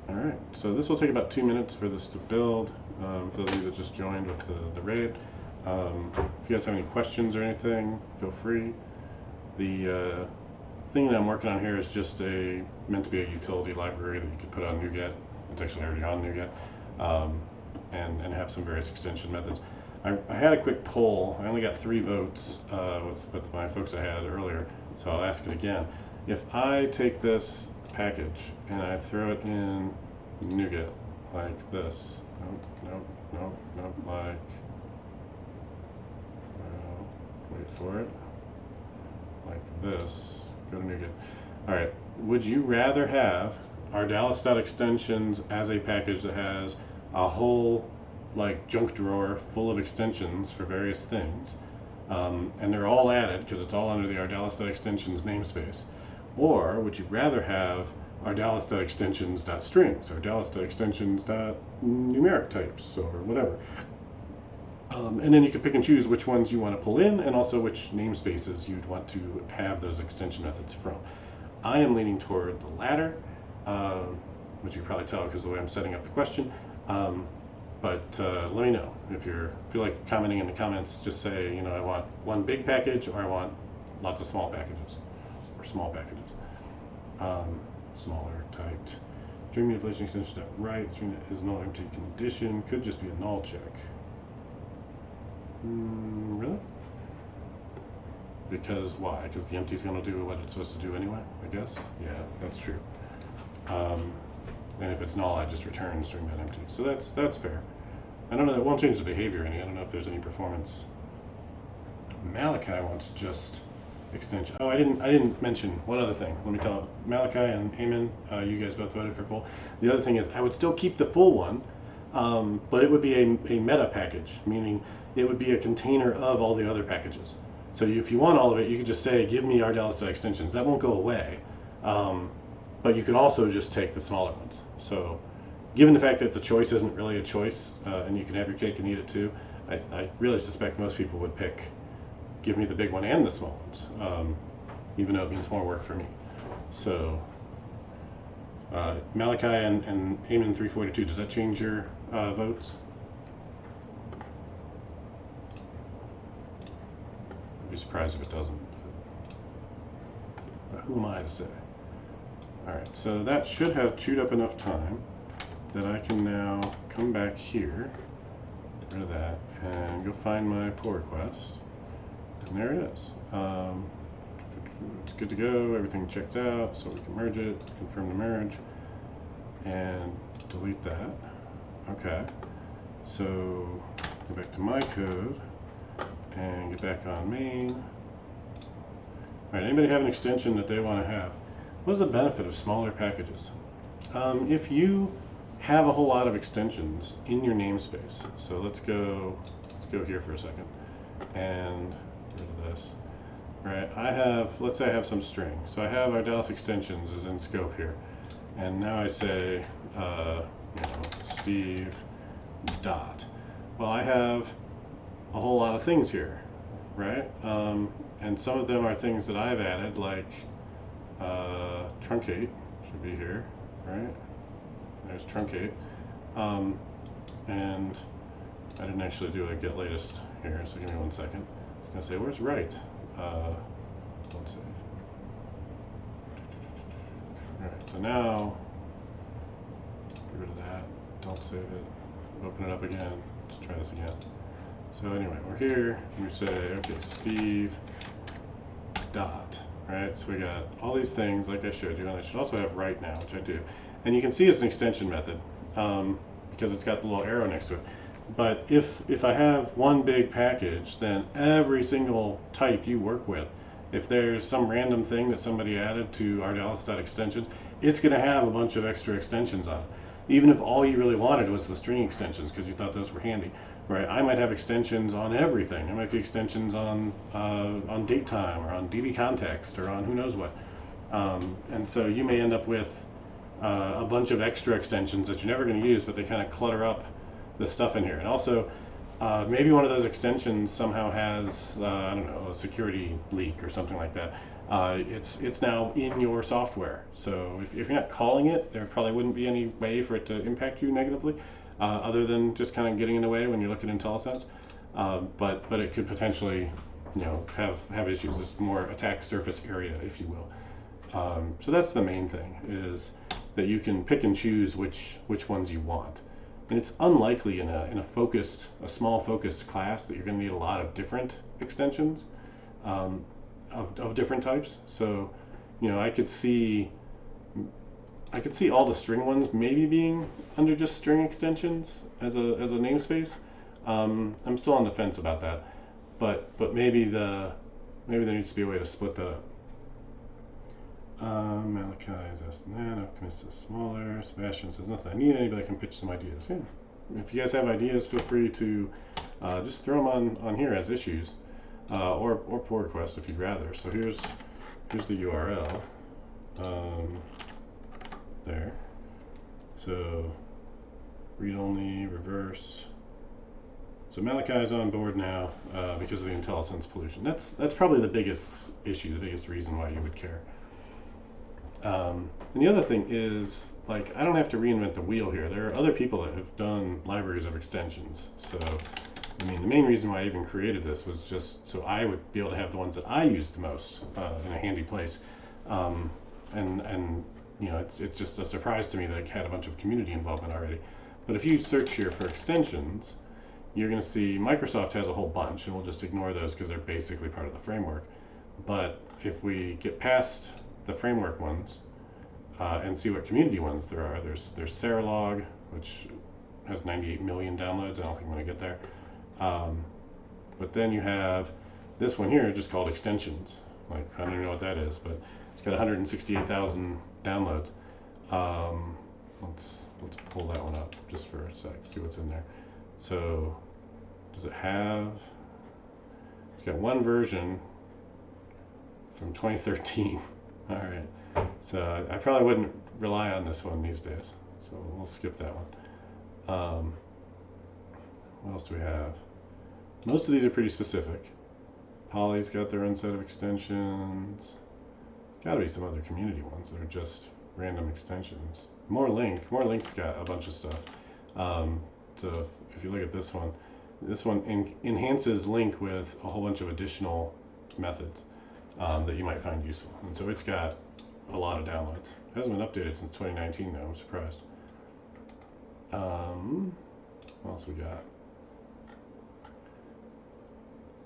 Alright, so this will take about 2 minutes for this to build, for those of you that just joined with the raid. If you guys have any questions or anything, feel free. The thing that I'm working on here is just meant to be a utility library that you could put on NuGet. It's actually already on NuGet, and have some various extension methods. I had a quick poll. I only got 3 votes with my folks I had earlier, so I'll ask it again. If I take this package and I throw it in NuGet like this, nope, like, well, wait for it, like this, go to NuGet. Alright, would you rather have Ardalis.extensions as a package that has a whole like junk drawer full of extensions for various things, and they're all added because it's all under the Ardalis.extensions namespace? Or would you rather have Ardalis.extensions.strings, Ardalis.extensions.numeric types, or whatever? And then you can pick and choose which ones you want to pull in, and also which namespaces you'd want to have those extension methods from. I am leaning toward the latter, which you can probably tell because of the way I'm setting up the question. But let me know if you feel like commenting in the comments. Just say, I want one big package, or I want lots of small packages, or small packages. Smaller typed. String manipulation extension write. String that is null empty condition could just be a null check. Really? Because why? Because the empty is going to do what it's supposed to do anyway, I guess? Yeah, that's true. And if it's null, I just return string that empty. So that's fair. I don't know, that won't change the behavior any. I don't know if there's any performance. Malachi wants just extension. Oh, I didn't mention one other thing. Let me tell Malachi and Eamon, you guys both voted for full. The other thing is I would still keep the full one, but it would be a meta package, meaning it would be a container of all the other packages. So if you want all of it, you could just say, give me Ardalis.extensions. That won't go away. But you could also just take the smaller ones. So given the fact that the choice isn't really a choice, and you can have your cake and eat it too, I really suspect most people would pick, give me the big one and the small ones, even though it means more work for me. So Malachi and Eamon 342, does that change your votes? I'd be surprised if it doesn't. But who am I to say? Alright, so that should have chewed up enough time that I can now come back here, get rid of that, and go find my pull request. And there it is. It's good to go, everything checked out, so we can merge it, confirm the merge, and delete that. Okay, so go back to my code, and get back on main. All right, anybody have an extension that they want to have? What is the benefit of smaller packages? If you have a whole lot of extensions in your namespace, so let's go here for a second, and rid of this. Right, let's say I have some string. So I have Ardalis extensions is in scope here. And now I say, Steve dot. Well, I have a whole lot of things here, right? And some of them are things that I've added, like truncate should be here, right? There's truncate. And I didn't actually do a get latest here, so give me 1 second. I was gonna say, where's write? Don't save. Alright, so now, get rid of that, don't save it, open it up again, let's try this again. So anyway, we're here, and we say, okay, Steve dot, right? So we got all these things like I showed you, and I should also have write now, which I do. And you can see it's an extension method, because it's got the little arrow next to it. But if I have one big package, then every single type you work with, if there's some random thing that somebody added to Ardalis.extensions, it's going to have a bunch of extra extensions on it. Even if all you really wanted was the string extensions because you thought those were handy, right? I might have extensions on everything. There might be extensions on datetime or on DB context or on who knows what. And so you may end up with a bunch of extra extensions that you're never going to use, but they kind of clutter up the stuff in here. And also, maybe one of those extensions somehow has, I don't know, a security leak or something like that. It's now in your software. So if you're not calling it, there probably wouldn't be any way for it to impact you negatively, other than just kind of getting in the way when you look at IntelliSense. But it could potentially, have issues. It's more attack surface area, if you will. So that's the main thing, is that you can pick and choose which ones you want. And it's unlikely in a small focused class that you're going to need a lot of different extensions of different types. So, I could see all the string ones maybe being under just string extensions as a namespace. I'm still on the fence about that, but maybe there needs to be a way to split that up. Malachi is asking that. Optimist is smaller. Sebastian says nothing I need. Anybody can pitch some ideas. Yeah. If you guys have ideas, feel free to just throw them on here as issues, or pull requests if you'd rather. So here's the URL. There. So read only, reverse. So Malachi's on board now because of the IntelliSense pollution. That's probably the biggest issue, the biggest reason why you would care. And the other thing is, like, I don't have to reinvent the wheel here. There are other people that have done libraries of extensions. So, I mean, the main reason why I even created this was just so I would be able to have the ones that I use the most in a handy place. And it's just a surprise to me that I had a bunch of community involvement already. But if you search here for extensions, you're going to see Microsoft has a whole bunch, and we'll just ignore those because they're basically part of the framework. But if we get past the framework ones and see what community ones there are, there's Serolog, which has 98 million downloads. I don't think I'm going to get there. But then you have this one here just called extensions. Like, I don't even know what that is, but it's got 168,000 downloads. Let's pull that one up just for a sec, see what's in there. So does it have, it's got one version from 2013. All right, so I probably wouldn't rely on this one these days, so we'll skip that one. What else do we have? Most of these are pretty specific. Poly's got their own set of extensions. There's got to be some other community ones that are just random extensions. More Link's got a bunch of stuff. So if you look at this one enhances Link with a whole bunch of additional methods that you might find useful. And so it's got a lot of downloads. It hasn't been updated since 2019 though, I'm surprised. What else we got?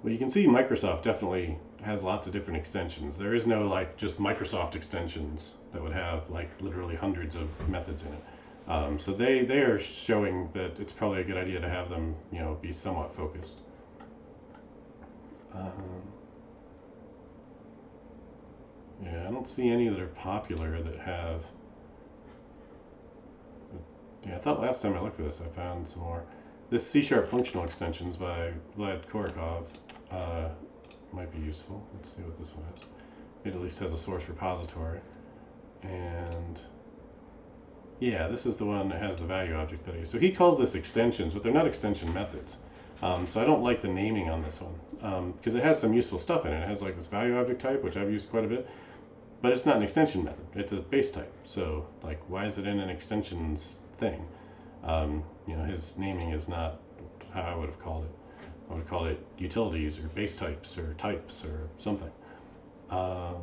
Well, you can see Microsoft definitely has lots of different extensions. There is no like just Microsoft extensions that would have like literally hundreds of methods in it. So they are showing that it's probably a good idea to have them, you know, be somewhat focused. Yeah, I don't see any that are popular that have. Yeah, I thought last time I looked for this, I found some more. This C# functional extensions by Vlad Korokov might be useful. Let's see what this one is. It at least has a source repository. And yeah, this is the one that has the value object that I use. So he calls this extensions, but they're not extension methods. So I don't like the naming on this one because it has some useful stuff in it. It has like this value object type, which I've used quite a bit, but it's not an extension method. It's a base type. So like, why is it in an extensions thing? You know, his naming is not how I would have called it. I would call it utilities or base types or types or something. Yeah,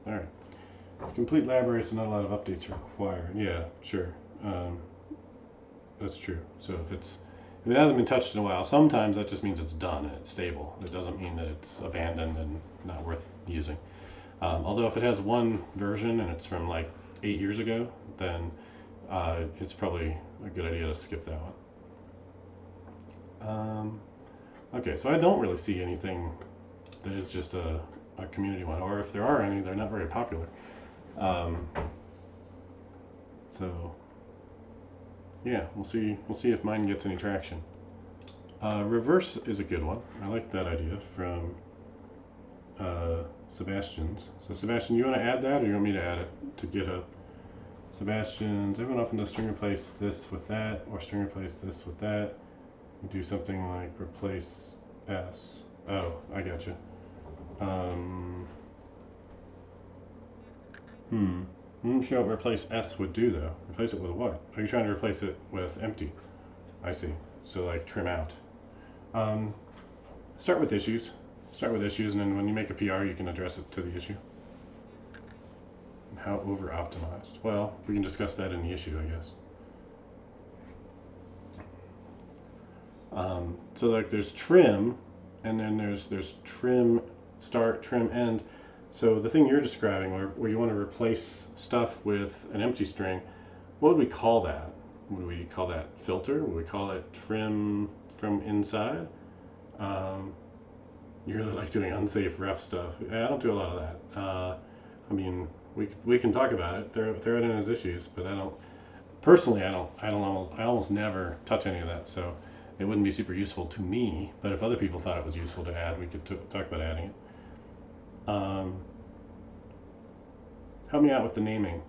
all right. Complete library, so not a lot of updates required. Yeah, sure. That's true. So if it hasn't been touched in a while, sometimes that just means it's done and it's stable. It doesn't mean that it's abandoned and not worth using. Although if it has one version and it's from like 8 years ago, then it's probably a good idea to skip that one. Okay, so I don't really see anything that is just a community one, or if there are any, they're not very popular. So yeah, we'll see if mine gets any traction. Reverse is a good one. I like that idea from Sebastian's. So Sebastian, you want to add that, or you want me to add it to GitHub? Sebastian's, everyone often does string replace this with that, or string replace this with that. You do something like replace s. Oh, I gotcha. I'm not sure what replace s would do though. Replace it with what? Are you trying to replace it with empty? I see. So like trim out. Start with issues. Start with issues, and then when you make a PR, you can address it to the issue. How over-optimized? Well, we can discuss that in the issue, I guess. So like there's trim, and then there's trim start, trim end. So the thing you're describing, where you want to replace stuff with an empty string, what would we call that? Would we call that filter? Would we call it trim from inside? You really like doing unsafe ref stuff. Yeah, I don't do a lot of that. I mean, we can talk about it. Throw it in as issues, but I don't. Personally, I almost never touch any of that. So it wouldn't be super useful to me. But if other people thought it was useful to add, we could talk about adding it. Help me out with the naming.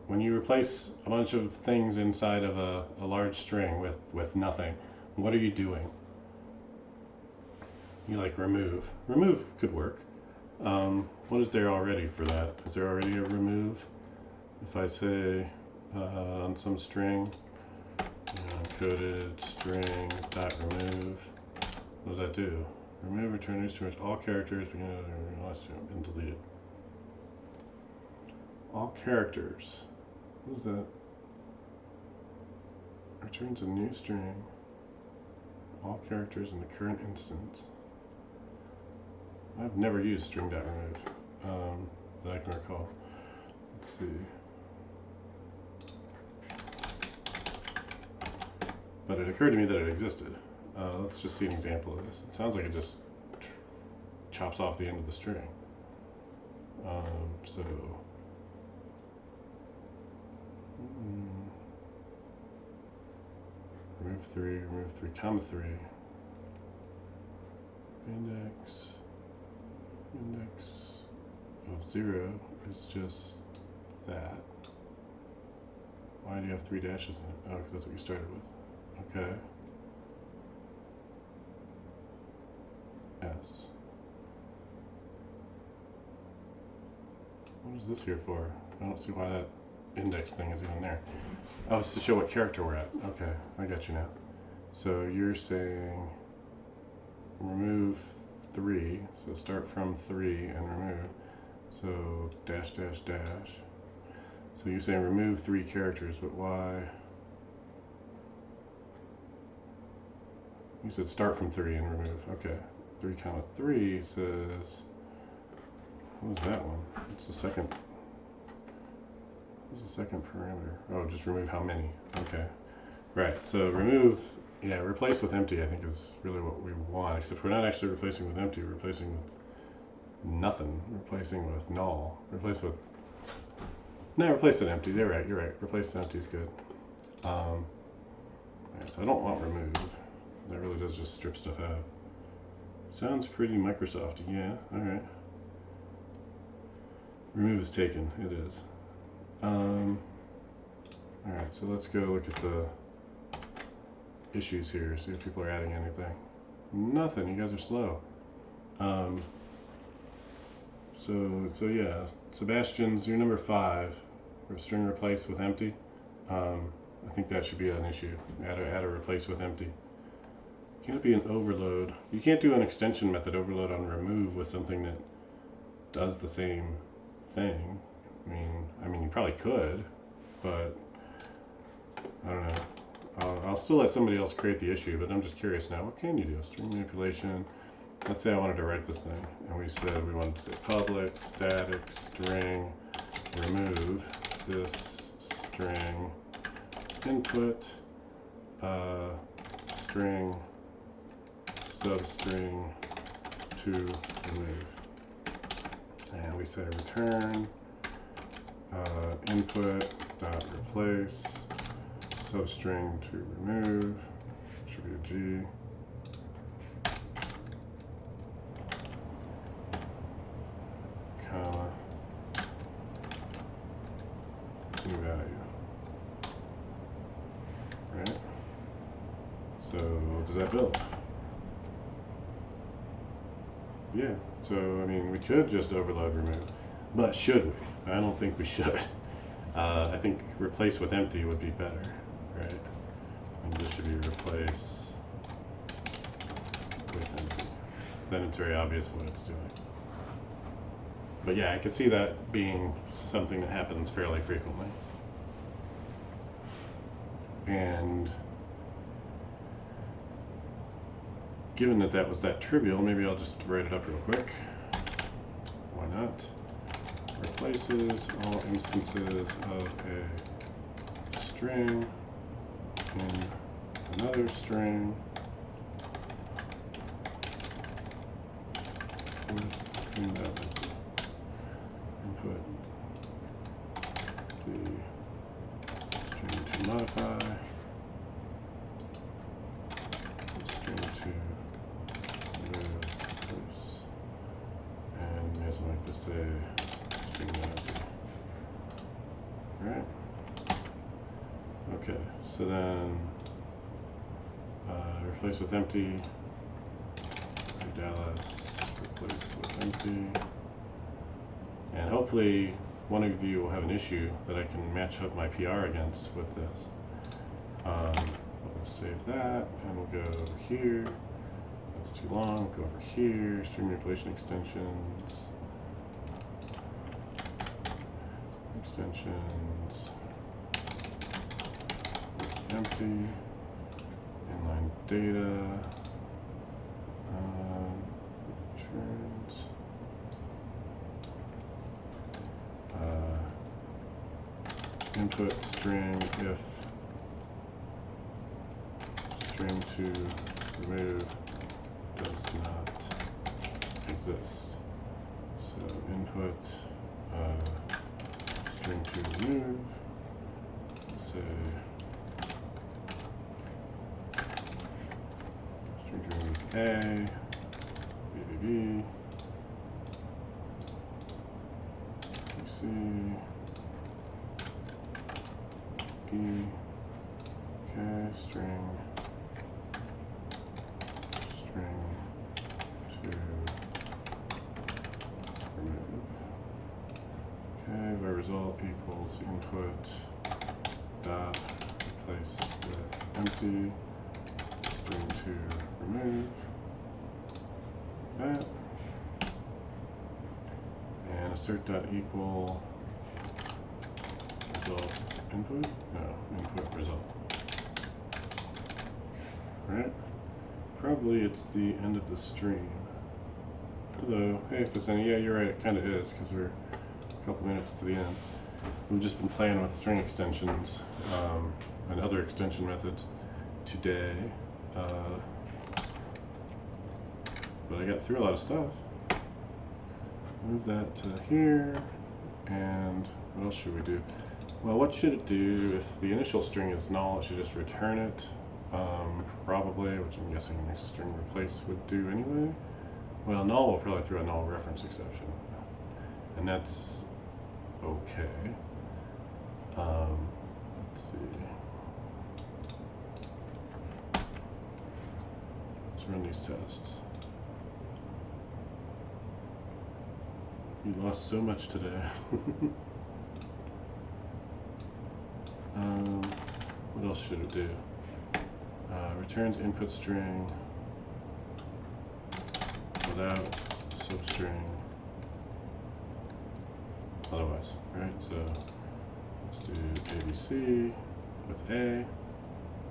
When you replace a bunch of things inside of a large string with nothing, what are you doing? You like remove. Remove could work. What is there already for that? Is there already a remove? If I say on some string, encoded string dot remove, what does that do? Remove, return instruments, all characters beginning and deleted. All characters. What is that? Returns a new string. All characters in the current instance. I've never used string.remove that I can recall. Let's see. But it occurred to me that it existed. Let's just see an example of this. It sounds like it just chops off the end of the string. So remove 3, comma 3. Index of 0 is just that. Why do you have 3 dashes in it? Oh, because that's what you started with. Okay. S. What is this here for? I don't see why that index thing is even there. Oh, it's to show what character we're at. Okay, I got you now. So you're saying remove 3, so start from 3 and remove. So dash dash dash. So you're saying remove 3 characters, but why? You said start from 3 and remove. Okay. 3, 3 says, what was that one? It's the second. What's the second parameter? Oh, just remove how many. Okay. Right. So remove, yeah, replace with empty, I think is really what we want. Except we're not actually replacing with empty. We're replacing with nothing. Replacing with null. Replace with. No, replace with empty. You're right. Replace with empty is good. Yeah, so I don't want remove. That really does just strip stuff out. Sounds pretty Microsoft. Yeah. All right. Remove is taken. It is. Alright, so let's go look at the issues here, see if people are adding anything. Nothing, you guys are slow. So yeah, Sebastian's, you're number 5, for string replace with empty. I think that should be an issue. Add a replace with empty. Can't be an overload. You can't do an extension method overload on remove with something that does the same thing. I mean, you probably could, but I don't know. I'll still let somebody else create the issue, but I'm just curious now. What can you do? String manipulation. Let's say I wanted to write this thing, and we said we wanted to say public static string remove this string input string substring to remove, and we say return input dot replace substring to remove, should be a G, comma, new value. Right? So does that build? Yeah. So I mean, we could just overload remove, but should we? I don't think we should. I think replace with empty would be better, right? And this should be replace with empty. Then it's very obvious what it's doing. But yeah, I could see that being something that happens fairly frequently. And given that that was that trivial, maybe I'll just write it up real quick. Why not? Replaces all instances of a string in another string with input the string to modify, the string to replace, and may as well make this say string empty. Right? Okay, so then replace with empty, Ardalis, replace with empty, and hopefully one of you will have an issue that I can match up my PR against with this. We'll save that, and we'll go over here. That's too long. Go over here, string manipulation extensions. Empty, inline data, returns, input string if string to remove does not exist. So input string to remove, say string to remove is A, BBB, BC, E, okay, string to remove. Okay, by result equals input dot replace with empty string to remove, like that, and assert dot equal result input? No, input result. Right? Probably it's the end of the stream. Hello. Hey, if it's any, yeah, you're right, it kind of is, because we're a couple minutes to the end. We've just been playing with string extensions and other extension methods today. But I got through a lot of stuff. Move that to here, and what else should we do? Well, what should it do if the initial string is null? It should just return it, probably, which I'm guessing the string replace would do anyway. Well, null will probably throw a null reference exception, and that's okay. Let's see. Let's run these tests. You lost so much today. What else should it do? Returns input string without substring otherwise, right? So let's do ABC with A.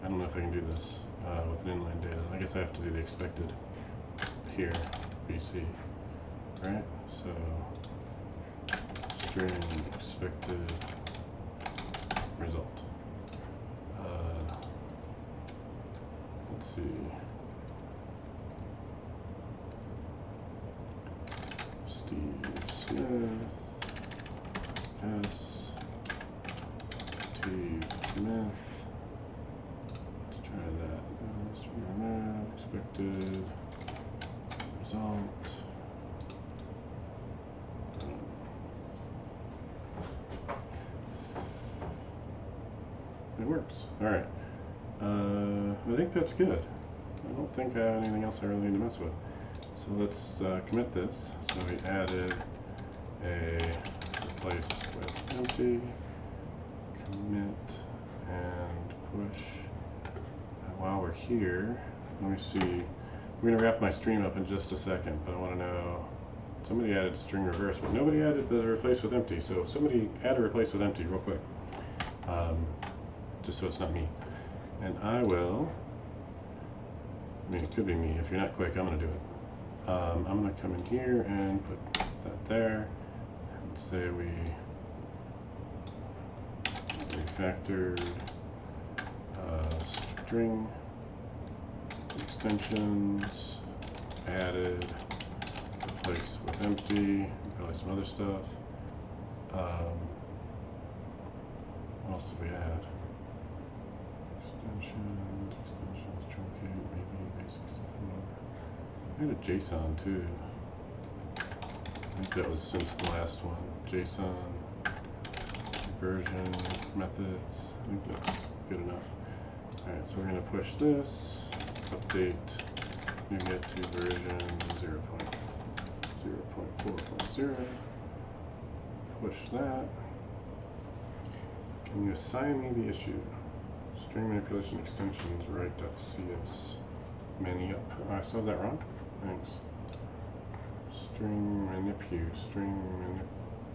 I don't know if I can do this with an inline data. I guess I have to do the expected here, BC, right? So string expected result. Let's see. Steve Smith. S. Steve Smith. Let's try that. String remove. Expected result. It works. All right. I think that's good. I don't think I have anything else I really need to mess with. So let's commit this. So we added a replace with empty, commit, and push. And while we're here, let me see. We're going to wrap my stream up in just a second, but I want to know. Somebody added string reverse, but nobody added the replace with empty. So somebody add a replace with empty real quick. Just so it's not me. And I will, I mean, it could be me. If you're not quick, I'm going to do it. I'm going to come in here and put that there. And say we refactored string extensions, added, replace with empty, probably some other stuff. What else did we add? Extensions, truncate, maybe base64. I had a JSON too. I think that was since the last one. JSON, version, methods. I think that's good enough. Alright, so we're going to push this, update, you get to version 0.4.0. Push that. Can you assign me the issue? String manipulation extensions, write.cs. Many up. Oh, I saw that wrong? Thanks. String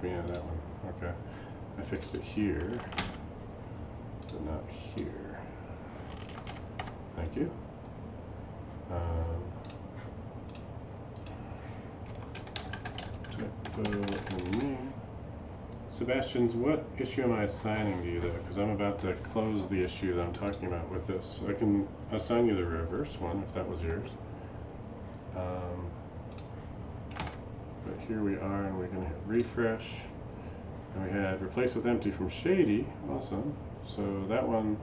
yeah, that one. Okay. I fixed it here, but not here. Thank you. Typo in name. Sebastian's, what issue am I assigning to you though? Because I'm about to close the issue that I'm talking about with this. I can assign you the reverse one if that was yours. But here we are, and we're going to hit refresh. And we had replace with empty from Shady. Awesome. So that one,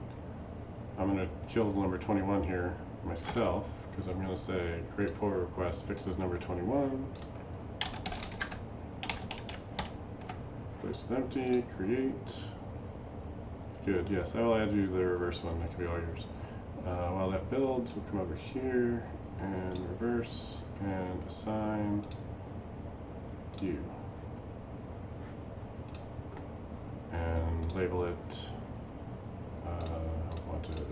I'm going to kill number 21 here myself, because I'm going to say create pull request fixes number 21. Replace with empty, create. Good, yes, I will add you the reverse one. That can be all yours. While that builds, we'll come over here and reverse and assign you. And label it wanted,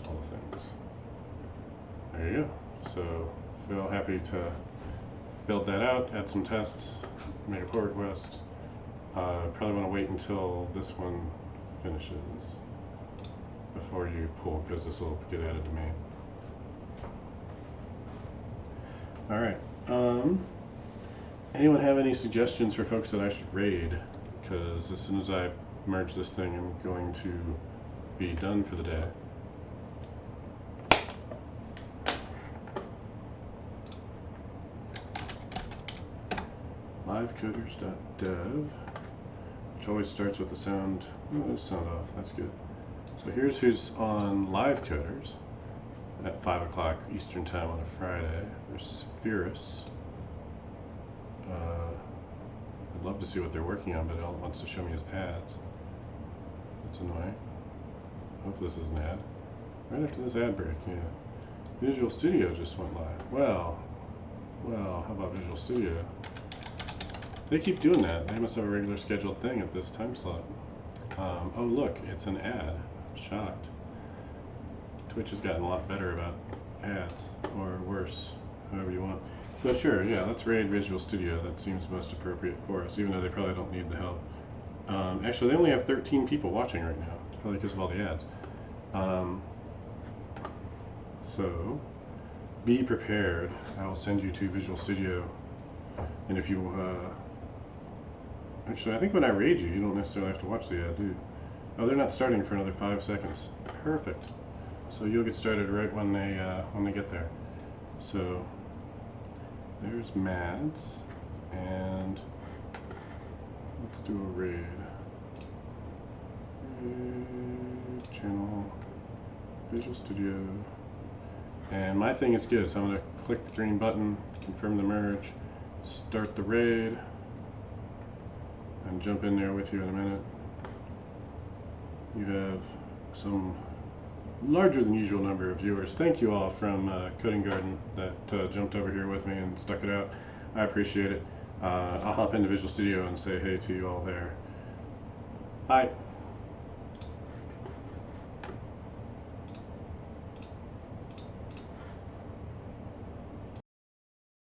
all the things. There you go. So feel happy to build that out, add some tests, make a pull request. Probably want to wait until this one finishes before you pull, because this will get added to main. Alright. Anyone have any suggestions for folks that I should raid? Because as soon as I merge this thing, I'm going to be done for the day. livecoders.dev, which always starts with the sound. Oh, there's sound off. That's good. So here's who's on livecoders at 5 o'clock Eastern Time on a Friday. There's Spherus. I'd love to see what they're working on, but all it wants to show me is ads. That's annoying. I hope this is an ad. Right after this ad break, yeah. Visual Studio just went live. Well, how about Visual Studio? They keep doing that. They must have a regular scheduled thing at this time slot. Oh look, it's an ad. Shocked. Twitch has gotten a lot better about ads, or worse, however you want. So sure, yeah, let's raid Visual Studio. That seems most appropriate for us, even though they probably don't need the help. Actually, they only have 13 people watching right now. It's probably because of all the ads. So, be prepared. I will send you to Visual Studio. And if you, actually, I think when I raid you, you don't necessarily have to watch the ad, do you? Oh, they're not starting for another 5 seconds. Perfect. So you'll get started right when they get there. So, there's Mads, and let's do a raid. Raid channel, Visual Studio. And my thing is good, so I'm going to click the green button, confirm the merge, start the raid, and jump in there with you in a minute. You have some larger than usual number of viewers. Thank you all from Coding Garden that jumped over here with me and stuck it out. I appreciate it. I'll hop into Visual Studio and say hey to you all there. Bye.